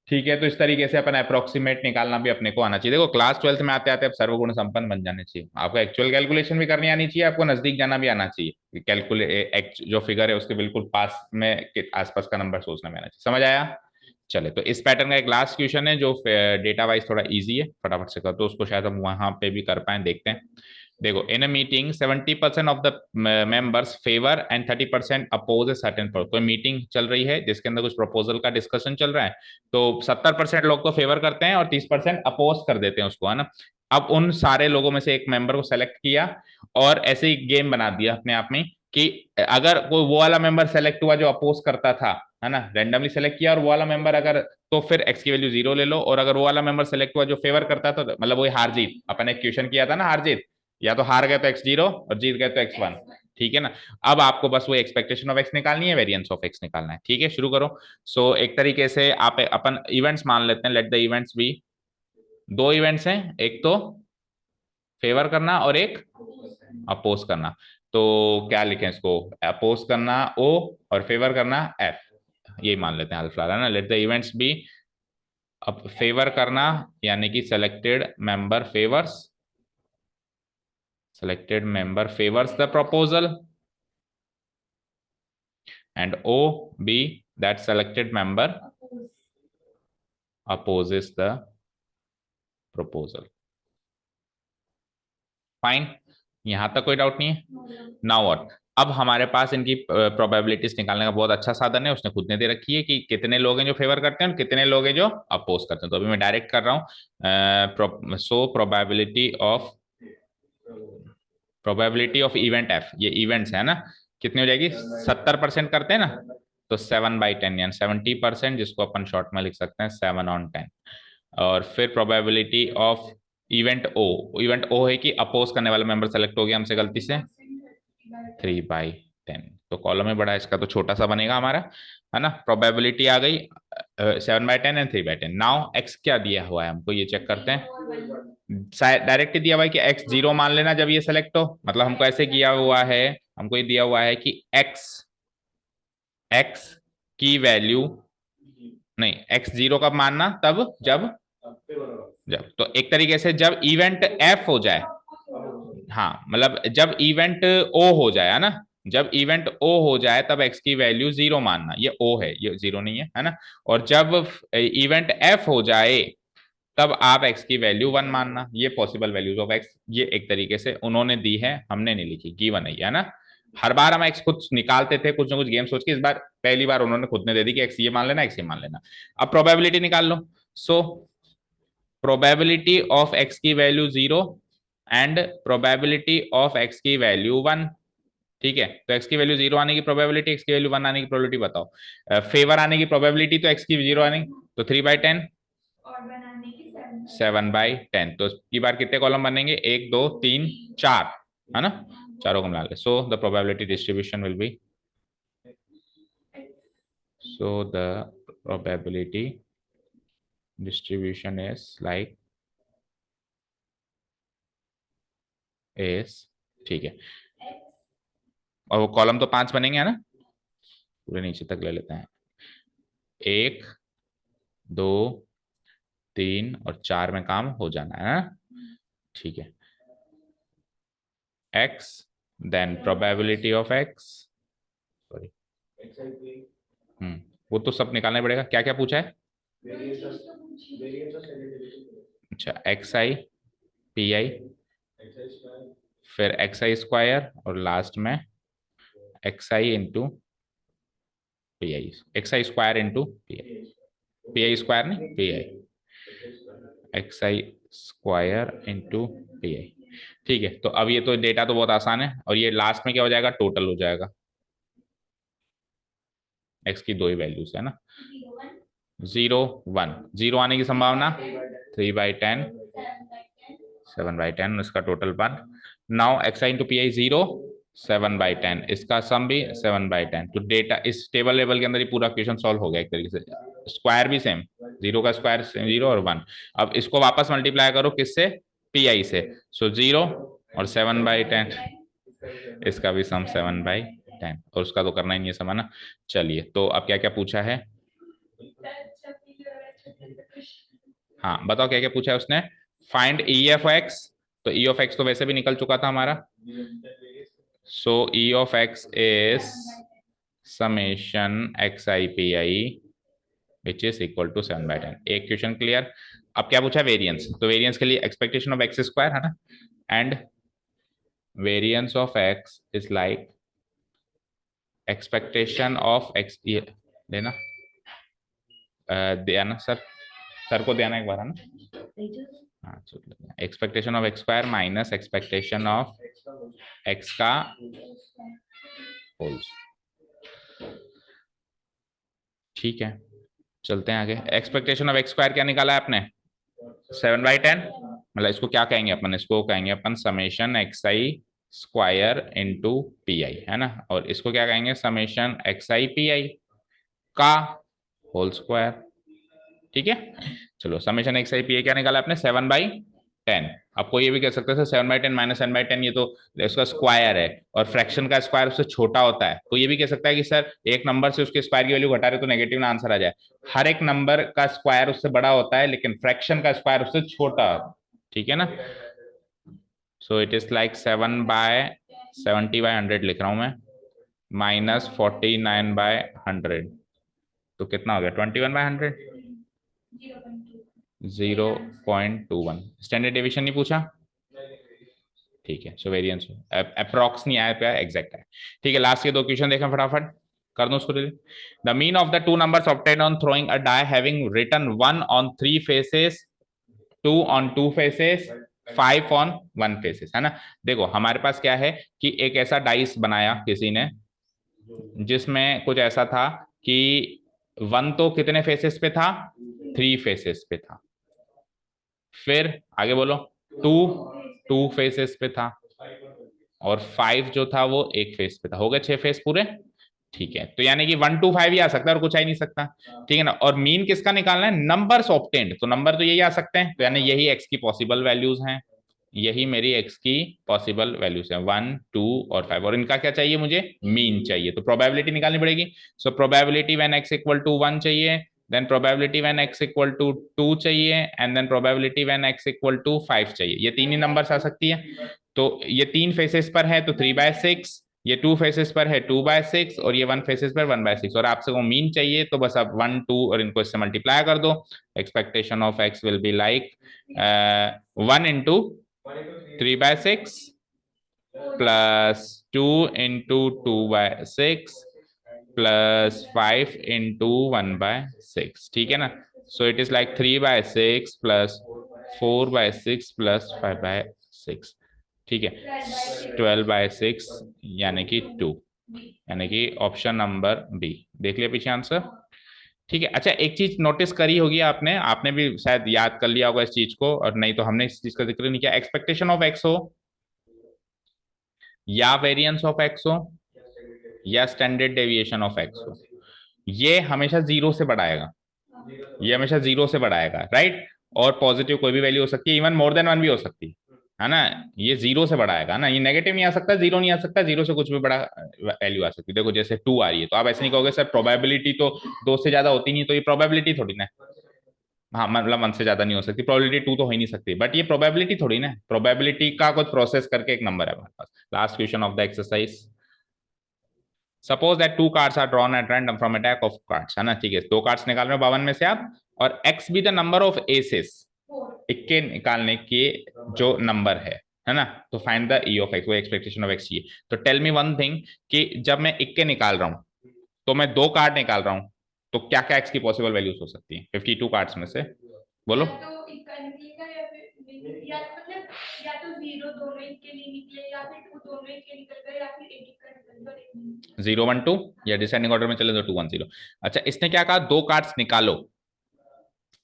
ठीक है, तो इस तरीके से अपन अप्रोक्सीमेट निकालना भी अपने को आना चाहिए। देखो क्लास 12th में आते आते अब सर्वगुण संपन्न बन जाने चाहिए, आपको एक्चुअल कैलकुलेशन भी करनी आनी चाहिए, आपको नजदीक जाना भी आना चाहिए, कैलकुलेट जो फिगर है उसके बिल्कुल पास में आसपास का नंबर सोचना में आना चाहिए। समझ आया? चले, तो इस पैटर्न का एक लास्ट क्वेश्चन है जो डेटा वाइज थोड़ा इजी है, फटाफट से कर दो उसको, शायद हम वहां पे भी कर पाए, देखते हैं। देखो, in a meeting 70% of the members favour and 30% oppose a certain, कोई मीटिंग चल रही है जिसके अंदर कुछ प्रपोजल का डिस्कशन चल रहा है, तो 70% लोग तो फेवर करते हैं और 30% अपोज कर देते हैं उसको, है ना। अब उन सारे लोगों में से एक मेंबर को सेलेक्ट किया और ऐसे ही गेम बना दिया अपने आप में कि अगर कोई वो वाला मेंबर सेलेक्ट हुआ जो अपोज करता था, है ना, रैंडमली सेलेक्ट किया, और वो वाला मेंबर अगर, तो फिर एक्स की वैल्यू 0 ले लो, और अगर वो वाला मेंबर सेलेक्ट हुआ जो फेवर करता था, तो मतलब वही हार जीत, अपन एक क्वेश्चन किया था ना, हार जीत, या तो हार गए तो x0 और जीत गए तो x1, ठीक है ना। अब आपको बस वो एक्सपेक्टेशन ऑफ x निकालनी है, वेरिएंस ऑफ x निकालना है, ठीक है, शुरू करो। सो एक तरीके से आप अपन इवेंट्स मान लेते हैं, लेट द इवेंट्स बी, दो इवेंट्स हैं, एक तो फेवर करना और एक अपोज करना, तो क्या लिखें इसको, अपोज करना O और फेवर करना F, ये मान लेते हैं अल्फा, है ना। लेट द इवेंट्स बी, अब फेवर करना यानी कि selected member favors the proposal, and O B, that selected member opposes the proposal. Fine, यहां तक कोई डाउट नहीं है। नाउ व्हाट, अब हमारे पास इनकी प्रोबेबिलिटीज निकालने का बहुत अच्छा साधन है, उसने खुद ने दे रखी है कि कितने लोग हैं जो फेवर करते हैं और कितने लोग हैं जो अपोज करते हैं, तो अभी मैं डायरेक्ट कर रहा हूँ। सो प्रोबेबिलिटी ऑफ इवेंट एफ, ये इवेंट्स है ना, कितनी हो जाएगी, 70% करते हैं ना, तो 7/10 यानी 70%, जिसको अपन शॉर्ट में लिख सकते हैं 7/10। और फिर प्रोबेबिलिटी ऑफ इवेंट ओ है कि अपोज करने वाला मेंबर सेलेक्ट हो गया हमसे गलती से, 3/10, तो कॉलम में बड़ा, इसका तो छोटा सा बनेगा हमारा, है ना। प्रोबेबिलिटी आ गई 7/10 एंड 3/10। नाउ एक्स क्या दिया हुआ है हमको, ये चेक करते हैं। डायरेक्ट दिया हुआ है कि एक्स 0 मान लेना जब ये सेलेक्ट हो, मतलब हमको ऐसे किया हुआ है, हमको ये दिया हुआ है कि एक्स एक्स की वैल्यू, नहीं, x0 कब मानना, तब जब जब तो एक तरीके से जब इवेंट एफ हो जाए, हाँ, मतलब जब इवेंट ओ हो जाए, है ना, जब इवेंट ओ हो जाए तब x की वैल्यू 0 मानना, ये ओ है, ये 0 नहीं है ना। और जब इवेंट एफ हो जाए तब आप x की वैल्यू 1 मानना, ये पॉसिबल वैल्यूज ऑफ x, ये एक तरीके से उन्होंने दी है, हमने नहीं लिखी, गिवन है ना। हर बार हम x खुद निकालते थे कुछ ना कुछ गेम सोच के, इस बार पहली बार उन्होंने खुद ने दे दी कि x ये मान लेना, x ये मान लेना। अब प्रोबेबिलिटी निकाल लो। सो प्रोबेबिलिटी ऑफ x की value 0 and probability of x की वैल्यू 1, ठीक है, तो x की वैल्यू 0 आने की प्रोबेबिलिटी, x की वैल्यू 1 आने की प्रोबेबिलिटी बताओ। फेवर आने की प्रोबेबिलिटी तो x की 0 आने की, तो 3/10 7/10, तो की बार कितने कॉलम बनेंगे, 1 2 3 4, है ना, चारों को मिला ले। So the probability distribution will be, so the probability distribution is like is, ठीक है, और वो कॉलम तो 5 बनेंगे, है ना, पूरे नीचे तक ले लेते हैं, 1 2 3 और 4 में काम हो जाना है ना, ठीक है। x, then probability of x, sorry, वो तो सब निकालना पड़ेगा, क्या क्या पूछा है, अच्छा, एक्स आई पी आई, फिर एक्स आई स्क्वायर, और लास्ट में x i into p i, x i square into p i square नहीं, p i, x i square into p i, ठीक है, तो अब ये तो डेटा तो बहुत आसान है, और ये लास्ट में क्या हो जाएगा, टोटल हो जाएगा। एक्स की दो ही वैल्यूज है ना, 0 1, 0 आने की संभावना 3/10, 7/10, इसका total 1। Now x i into p आई 0, 7/10, इसका सम भी 7/10। तो डेटा इस टेबल लेवल के अंदर ही पूरा क्वेश्चन सॉल्व हो गया एक तरीके से। स्क्वायर भी सेम, 0 का स्क्वायर 0 और 1। अब इसको वापस मल्टीप्लाई करो किससे, पी आई से। सो 0 और 7/10, इसका भी सम 7/10, और उसका तो करना ही नहीं है सम, है ना। चलिए, तो अब क्या क्या पूछा है, हाँ बताओ क्या क्या पूछा है उसने। फाइंड ई एफ एक्स, तो ई ऑफ एक्स तो वैसे भी निकल चुका था हमारा। So E of x is summation x i p i which is equal to 7/10। एक क्वेश्चन क्लियर। अब क्या पूछा, वेरियंस, तो वेरियंस के लिए एक्सपेक्टेशन ऑफ एक्स स्क्वायर है ना, and variance of x is like expectation of x, ये देना, देना सर, सर को देना एक बार, है ना। हाँ, expectation of x square minus expectation of x का होल्स। ठीक है, चलते हैं आगे। एक्सपेक्टेशन ऑफ एक्स स्क्वायर क्या निकाला है आपने, 7/10। मतलब इसको क्या कहेंगे अपन, इसको कहेंगे अपन summation x i square into p i, है ना, और इसको क्या कहेंगे, summation x i p i का होल स्क्वायर। ठीक है, चलो summation x i p i क्या निकाला आपने, 7/10। आपको ये भी कह सकते हैं 7/10 माइनस 10/10, ये तो इसका स्क्वायर है, और फ्रैक्शन का स्क्वायर उससे छोटा होता है, तो ये भी कह सकता है कि सर एक नंबर से उसके स्क्वायर की वैल्यू घटा रहे तो नेगेटिव ना आंसर आ जाए। हर एक नंबर का स्क्वायर उससे बड़ा होता है, लेकिन फ्रैक्शन का स्क्वायर उससे छोटा। ठीक है ना, सो इट इज लाइक 7/70/100 लिख रहा हूं मैं, माइनस 49/100, तो कितना हो गया, 21/100, 0.21। स्टैंडर्ड डेविएशन नहीं पूछा, ठीक है, सो वेरिएंस अप्रॉक्स नहीं आया पे एग्जैक्ट है। ठीक है, लास्ट के दो क्वेश्चन देखें फटाफट, कर दो उसको। The mean of the two numbers obtained on throwing a die having written 1 on 3 faces, 2 on 2 faces, 5 on 1 faces, है ना। देखो हमारे पास क्या है कि एक ऐसा डाइस बनाया किसी ने जिसमें कुछ ऐसा था कि 1 तो कितने फेसेस पे था, 3 फेसेस पे था। फिर आगे बोलो, 2 2 फेसेस पे था, और 5 जो था वो एक फेस पे था। हो गए 6 फेस पूरे। ठीक है, तो यानी कि 1 to 5 ही आ सकता है और कुछ आ ही नहीं सकता। ठीक है ना, और मीन किसका निकालना है, नंबर्स ऑब्टेन्ड, तो नंबर तो यही आ सकते हैं, तो यानी यही एक्स की पॉसिबल वैल्यूज हैं, यही मेरी एक्स की पॉसिबल वैल्यूज हैं, 1 2 और 5, और इनका क्या चाहिए, मुझे मीन चाहिए, तो प्रोबेबिलिटी निकालनी पड़ेगी। So probability when x equal to 1 चाहिए, then probability when x equal to 2 चाहिए, and then probability when x equal to 5 चाहिए। ये तीन ही नंबर्स आ सकती है। तो ये 3 फेसेस पर है तो 3/6, ये 2 फेसेस पर है 2/6, और ये 1 फेसेस पर 1/6, और आपसे वो मीन चाहिए, तो बस आप 1 2 और इनको इससे मल्टीप्लाई कर दो। Expectation of x will be like 1 into 3/6 plus 2 into 2/6 plus 5 into 1/6। ठीक है ना, so it is like 3/6 plus 4/6 plus 5/6। ठीक है, 12/6 यानी कि 2, यानी कि ऑप्शन नंबर बी। देख लिया पीछे आंसर। ठीक है, अच्छा एक चीज नोटिस करी होगी आपने, आपने भी शायद याद कर लिया होगा इस चीज को, और नहीं तो हमने इस चीज का जिक्र नहीं किया। एक्सपेक्टेशन ऑफ एक्स हो या वेरिएंस ऑफ एक्स हो या स्टैंडर्ड डेविएशन ऑफ एक्स हो, ये हमेशा 0 से बढ़ाएगा, ये हमेशा 0 से बढ़ाएगा, राइट। और पॉजिटिव कोई भी वैल्यू हो सकती है, इवन मोर देन 1 भी हो सकती है ना। ये 0 से बढ़ाएगा ना, ये नेगेटिव नहीं आ सकता, 0 नहीं आ सकता, 0 से कुछ भी बड़ा वैल्यू आ सकती है। देखो जैसे 2 आ रही है, तो आप ऐसे नहीं कहोगे सर प्रोबेबिलिटी तो 2 से ज्यादा होती नहीं, तो ये प्रोबेबिलिटी थोड़ी ना। हाँ मतलब 1 से ज्यादा नहीं हो सकती, प्रोबेबिलिटी 2 तो हो ही नहीं सकती, बट ये प्रोबेबिलिटी थोड़ी ना, प्रोबेबिलिटी का कुछ प्रोसेस करके एक नंबर है हमारे पास। Last question of the exercise, suppose that 2 cards are drawn at random from a deck of cards, है ना। ठीक है, 2 कार्ड्स निकाल रहे हो 52 में से आप, और x be the number of aces, इक्के निकालने के जो नंबर है ना। तो find the E of x, वो एक्सपेक्टेशन ऑफ एक्स चाहिए। तो टेल मी वन थिंग, कि जब मैं इक्के निकाल रहा हूं तो मैं 2 कार्ड निकाल रहा हूं, तो क्या क्या एक्स की पॉसिबल वैल्यूज हो सकती है 52 कार्ड्स में से, बोलो। या तो 0 दोनों एक के लिए निकले, या फिर 2 दोनों एक के निकल गए, या फिर एक का निकल गया। 0 1 2 या डिसेंडिंग ऑर्डर में चले तो 2 1 0। अच्छा, इसने क्या कहा, दो कार्ड्स निकालो,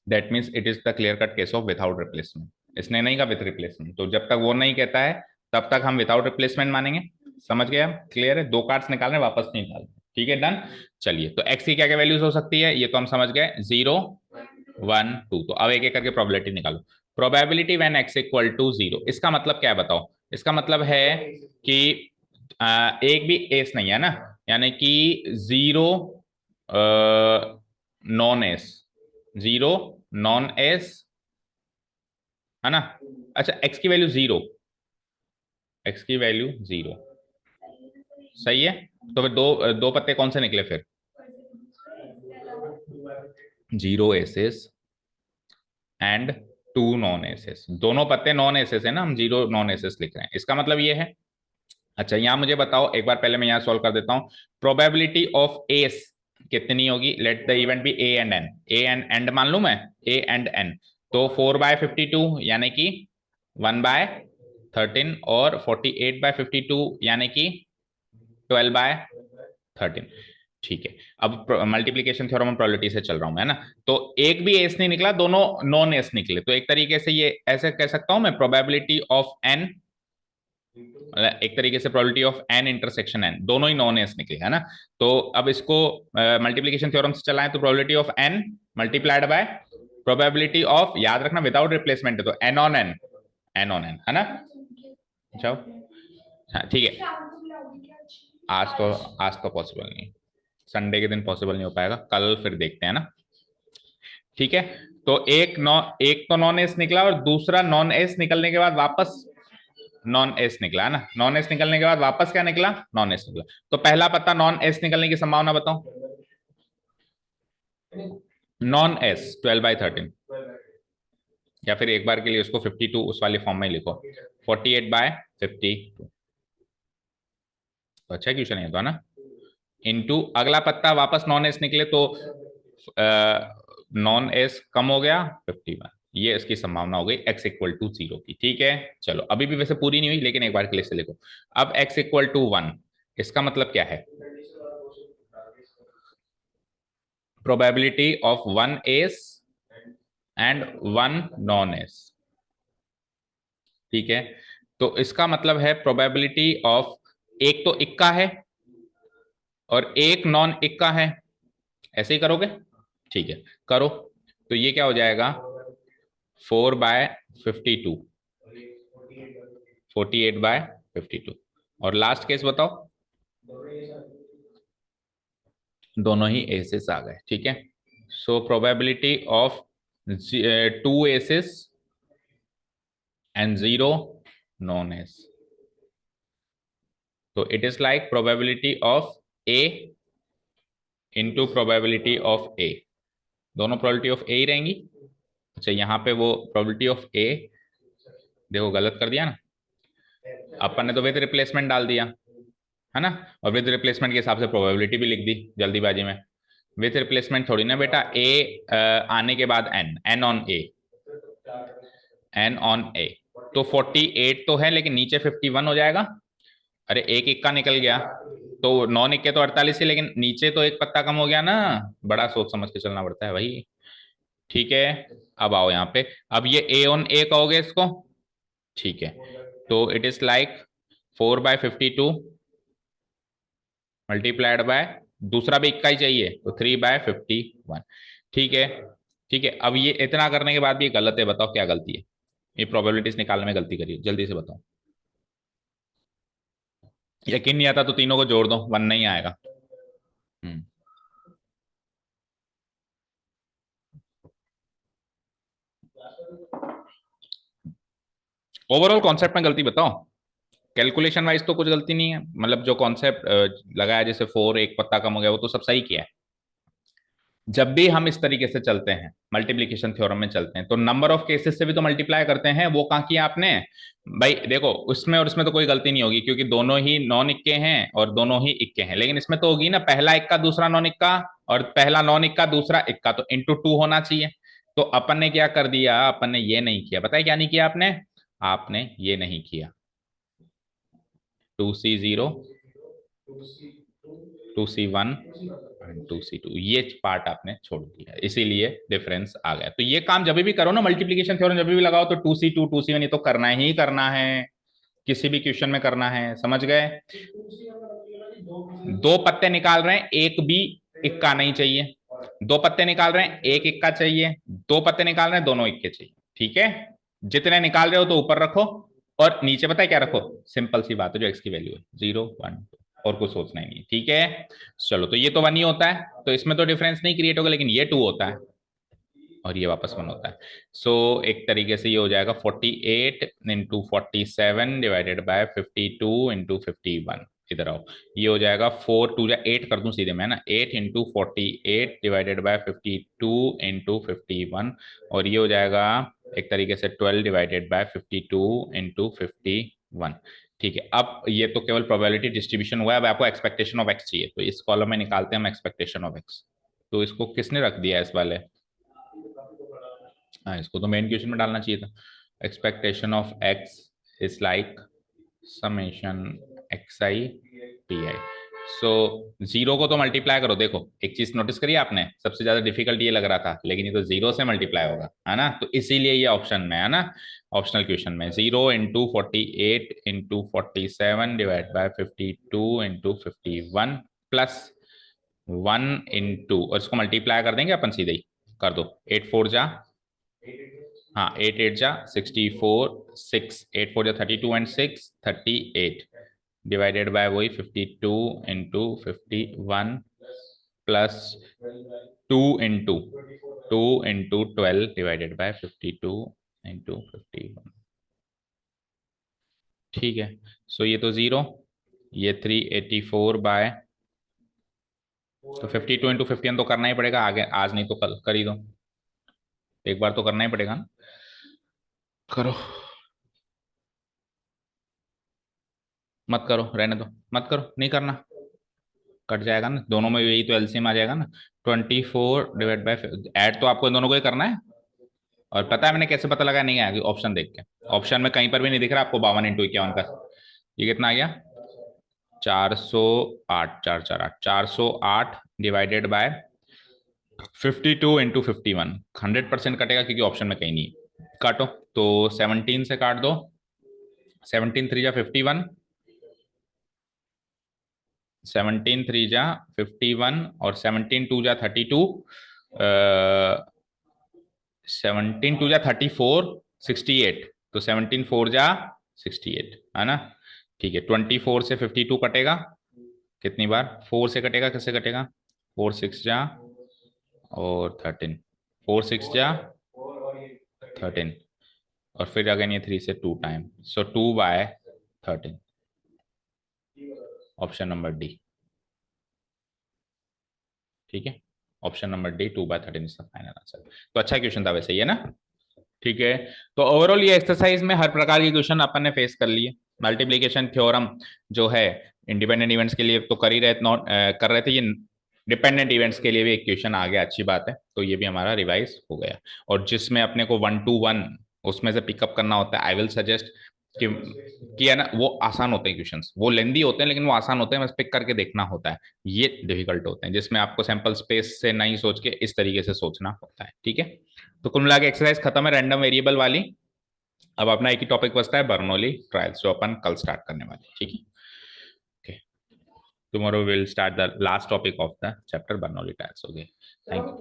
that means it is the clear cut case of without replacement. इसने नहीं कहा विथ रिप्लेसमेंट, तो जब तक वो नहीं कहता है तब तक हम विदाउट रिप्लेसमेंट मानेंगे। समझ गया? क्लियर है? दो कार्ड्स निकालने, वापस नहीं निकालने। ठीक है, डन। चलिए, तो एक्स की क्या क्या वैल्यूज हो सकती है ये तो हम समझ गए, 0 1 2। तो अब एक एक करके प्रोबेबिलिटी निकालो। Probability when x equal to 0, इसका मतलब क्या है बताओ? इसका मतलब है कि एक भी एस नहीं है ना, यानी कि 0 नॉन एस, 0 नॉन एस, है ना? अच्छा, एक्स की वैल्यू 0, एक्स की वैल्यू 0, सही है। तो फिर दो दो पत्ते कौन से निकले फिर? 0 एसेस एंड 2 नॉन एसेस। दोनों पत्ते नॉन एसेस है ना, हम 0 नॉन एसेस लिख रहे हैं, इसका मतलब ये है। अच्छा, यहां मुझे बताओ एक बार, पहले मैं यहां सॉल्व कर देता हूं। प्रोबेबिलिटी ऑफ एस कितनी होगी? Let the event be A and N. A and and मान लू मैं, ए एंड एन। तो 4/52 यानी कि 1/13, और 48/52 यानी कि 12/13। ठीक है, अब मल्टीप्लीकेशन थ्योरम और प्रोबेबिलिटी से चल रहा हूं मैं, है ना? तो एक भी एस नहीं निकला, दोनों नॉन एस निकले, तो एक तरीके से ये ऐसे कह सकता हूं मैं, प्रोबेबिलिटी ऑफ एन, एक तरीके से probability of N intersection N, दोनों ही नॉन एस निकले, है ना? तो अब इसको मल्टीप्लीकेशन थ्योरम से चलाएं तो probability of N multiplied by probability of, याद रखना विदाउट रिप्लेसमेंट है तो N on N, N on N, है ना? जाओ, हाँ ठीक है। आज तो पॉसिबल नहीं, संडे के दिन पॉसिबल नहीं हो पाएगा, कल फिर देखते हैं ना। ठीक है, तो एक तो नॉन एस निकला, और दूसरा नॉन एस निकलने के बाद वापस नॉन एस निकला, है ना? नॉन एस निकलने के बाद वापस क्या निकला? नॉन एस निकला। तो पहला पता नॉन एस निकलने की संभावना बताओ। नॉन एस 12/13, या फिर एक बार के लिए उसको 52 उस वाले फॉर्म में लिखो, 48/52। तो अच्छा क्वेश्चन है तो, है ना? इनटू अगला पत्ता वापस नॉन एस निकले तो नॉन एस कम हो गया 51, ये इसकी संभावना हो गई x इक्वल टू 0 की। ठीक है, चलो, अभी भी वैसे पूरी नहीं हुई, लेकिन एक बार के लिए से लिखो। अब x इक्वल टू 1, इसका मतलब क्या है? Probability of 1 S and 1 non S. ठीक है, तो इसका मतलब है प्रोबेबिलिटी ऑफ, एक तो इक्का है और एक नॉन इक्का है, ऐसे ही करोगे? ठीक है, करो। तो ये क्या हो जाएगा? 4/52, 48/52। और लास्ट केस बताओ। दोनों ही एसेस आ गए। ठीक है, so probability of 2 aces and 0 non ace, तो it is like probability of A into probability of A, दोनों प्रोबेबिलिटी ऑफ ए ही रहेंगी। अच्छा, यहाँ पे वो प्रोबेबिलिटी ऑफ ए, देखो गलत कर दिया ना, अपन ने तो विद रिप्लेसमेंट डाल दिया, है ना? और विद रिप्लेसमेंट के हिसाब से प्रोबेबिलिटी भी लिख दी जल्दीबाजी में। विद रिप्लेसमेंट थोड़ी ना बेटा, ए आने के बाद N, N on A, N on A. तो 48 तो है, लेकिन नीचे 51 हो जाएगा। अरे एक इक्का निकल गया, तो नॉन इक्के तो 48 है, लेकिन नीचे तो एक पत्ता कम हो गया ना। बड़ा सोच समझ के चलना पड़ता है भाई। ठीक है, अब आओ यहाँ पे, अब ये ए ऑन ए कहोगे इसको। ठीक है, तो it is like 4/52 multiplied by, दूसरा भी इक्का ही चाहिए तो 3/51। ठीक है, ठीक है। अब ये इतना करने के बाद भी गलत है, बताओ क्या गलती है? ये प्रोबेबिलिटीज निकालने में गलती करिए, जल्दी से बताओ। यकीन नहीं आता तो तीनों को जोड़ दो, 1 नहीं आएगा। हम्म, ओवरऑल कॉन्सेप्ट में गलती बताओ। कैलकुलेशन वाइज तो कुछ गलती नहीं है, मतलब जो कॉन्सेप्ट लगाया, जैसे 4 एक पत्ता कम हो गया, वो तो सब सही किया है। जब भी हम इस तरीके से चलते हैं, मल्टीप्लीकेशन थ्योरम में चलते हैं, तो नंबर ऑफ केसेस से भी तो मल्टीप्लाई करते हैं। वो कहाँ किया आपने भाई? देखो, उसमें और इसमें तो कोई गलती नहीं होगी, क्योंकि दोनों ही नॉन इक्के हैं और दोनों ही इक्के हैं। लेकिन इसमें तो होगी ना, पहला इक्का दूसरा नॉन इक्का, और पहला नॉन इक्का दूसरा इक्का, तो इंटू 2 होना चाहिए। तो अपन ने क्या कर दिया? अपन ने ये नहीं किया, पता है क्या नहीं किया आपने? आपने ये नहीं किया, 2C0 2C1 एंड 2C2 ये पार्ट आपने छोड़ दिया, इसीलिए डिफरेंस आ गया। तो ये काम जब भी करो ना, मल्टीप्लीकेशन थ्योरम जब भी लगाओ तो 2C2 2C1 ये तो करना ही करना है, किसी भी क्वेश्चन में करना है, समझ गए। दो पत्ते निकाल रहे हैं, एक भी इक्का नहीं चाहिए, दो पत्ते निकाल रहे हैं एक इक्का चाहिए, दो पत्ते निकाल रहे हैं दोनों इक्के चाहिए, ठीक है। जितने निकाल रहे हो तो ऊपर रखो और नीचे पता है क्या रखो, सिंपल सी बात है, जो एक्स की वैल्यू है 0 1 2, और कुछ सोचना ही नहीं, ठीक है। चलो तो ये तो 1 ही होता है, तो इसमें तो डिफरेंस नहीं क्रिएट होगा, लेकिन ये 2 होता है और ये वापस 1 होता है। सो एक तरीके से ये हो जाएगा 48 इंटू 47 डिवाइडेड बाय 52 इंटू 51। इधर आओ, ये हो जाएगा 4 2 जा 8 कर दूं सीधे मैं ना, 8 इंटू 48 डिवाइडेड बाय 52 इंटू 51, और ये हो जाएगा एक तरीके से 12 डिवाइडेड बाय 52 इंटू 51। ठीक है, अब ये तो केवल प्रोबेबिलिटी डिस्ट्रीब्यूशन हुआ है, अब आपको एक्सपेक्टेशन ऑफ एक्स चाहिए, तो इस कॉलम में निकालते हैं हम एक्सपेक्टेशन ऑफ एक्स। तो इसको किसने रख दिया इस वाले, हाँ इसको तो मेन क्वेश्चन में डालना चाहिए था। Expectation of x is like summation x i t i. So 0 को तो मल्टीप्लाई करो, देखो एक चीज नोटिस करिए आपने, सबसे ज्यादा डिफिकल्ट ये लग रहा था, लेकिन ये तो 0 से मल्टीप्लाई होगा, है ना, तो इसीलिए ये ऑप्शन में है ना, ऑप्शनल क्वेश्चन में 0 into 48 into 47 divide by 52 into 51 plus 1 into, और इसको मल्टीप्लाई कर देंगे अपन सीधे ही, कर दो 8 4 जा, हाँ 8 8 जा 64, 6 8 4 जा 32 एंड 6 38 डिवाइडेड बाय वही 52 into 51 plus 2 into 12 divided by 52 into 51। ठीक है, सो ये तो 0, ये 384 बाय, तो 52 इंटू 51 तो करना ही पड़ेगा, आगे आज नहीं तो कल कर ही दो, एक बार तो करना ही पड़ेगा ना, करो, मत करो, रहने दो, मत करो, नहीं करना, कट जाएगा ना, दोनों में यही तो एलसीएम आ जाएगा ना, 24 डिवाइड बाय, ऐड तो आपको इन दोनों को ही करना है, और पता है मैंने कैसे पता लगा, नहीं आया ऑप्शन देख के, ऑप्शन में कहीं पर भी नहीं दिख रहा आपको 52 इंटू 51 का, ये कितना आ गया 408, 448 408 डिवाइडेड बाय 52 इंटू 51, 100% कटेगा क्योंकि ऑप्शन में कहीं नहीं है। काटो, तो 17 से काट दो, 17 3 जा 51, 17 3 जा 51 और 17 2 जा 32, 17 2 जा 34 68, तो 17 4 जा 68, है ना। ठीक है, 24 से 52 कटेगा कितनी बार, 4 से कटेगा, किससे कटेगा, 4 6 जा और 13, 4 6 जा 13, और फिर अगेन ये 3 से 2 टाइम, सो 2 बाय 13, ऑप्शन नंबर डी। ठीक है, ऑप्शन नंबर डी 2 बाय 13 इसका फाइनल आंसर। तो अच्छा क्वेश्चन था वैसे ये ना। ठीक है, तो ओवरऑल ये एक्सरसाइज में हर प्रकार के क्वेश्चन अपन ने फेस कर लिए। मल्टीप्लीकेशन थ्योरम जो है इंडिपेंडेंट इवेंट्स के लिए तो कर ही रहे, नॉट कर रहे थे, ये डिपेंडेंट इवेंट्स के लिए भी एक क्वेश्चन आ गया, अच्छी बात है, तो ये भी हमारा रिवाइज हो गया। और जिसमें अपने को 1 to 1 उसमें से पिकअप करना होता है, आई विल सजेस्ट कि है ना, वो आसान होते हैं क्वेश्चंस, वो लेंदी होते हैं लेकिन वो आसान होते हैं, बस पिक करके देखना होता है, ये डिफिकल्ट होते हैं जिसमें आपको सैंपल स्पेस से नहीं सोच के इस तरीके से सोचना होता है। ठीक है, तो कुल मिला के एक्सरसाइज खत्म है रैंडम वेरिएबल वाली। अब अपना एक ही टॉपिक बचता है, बर्नौली ट्रायल्स, जो अपन कल स्टार्ट करने वाले। ठीक है, okay, tomorrow will start the last topic of the chapter Bernoulli trials. Okay, thank you,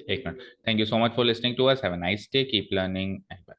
एक minute, thank you so much for listening to us, have a nice day, keep learning.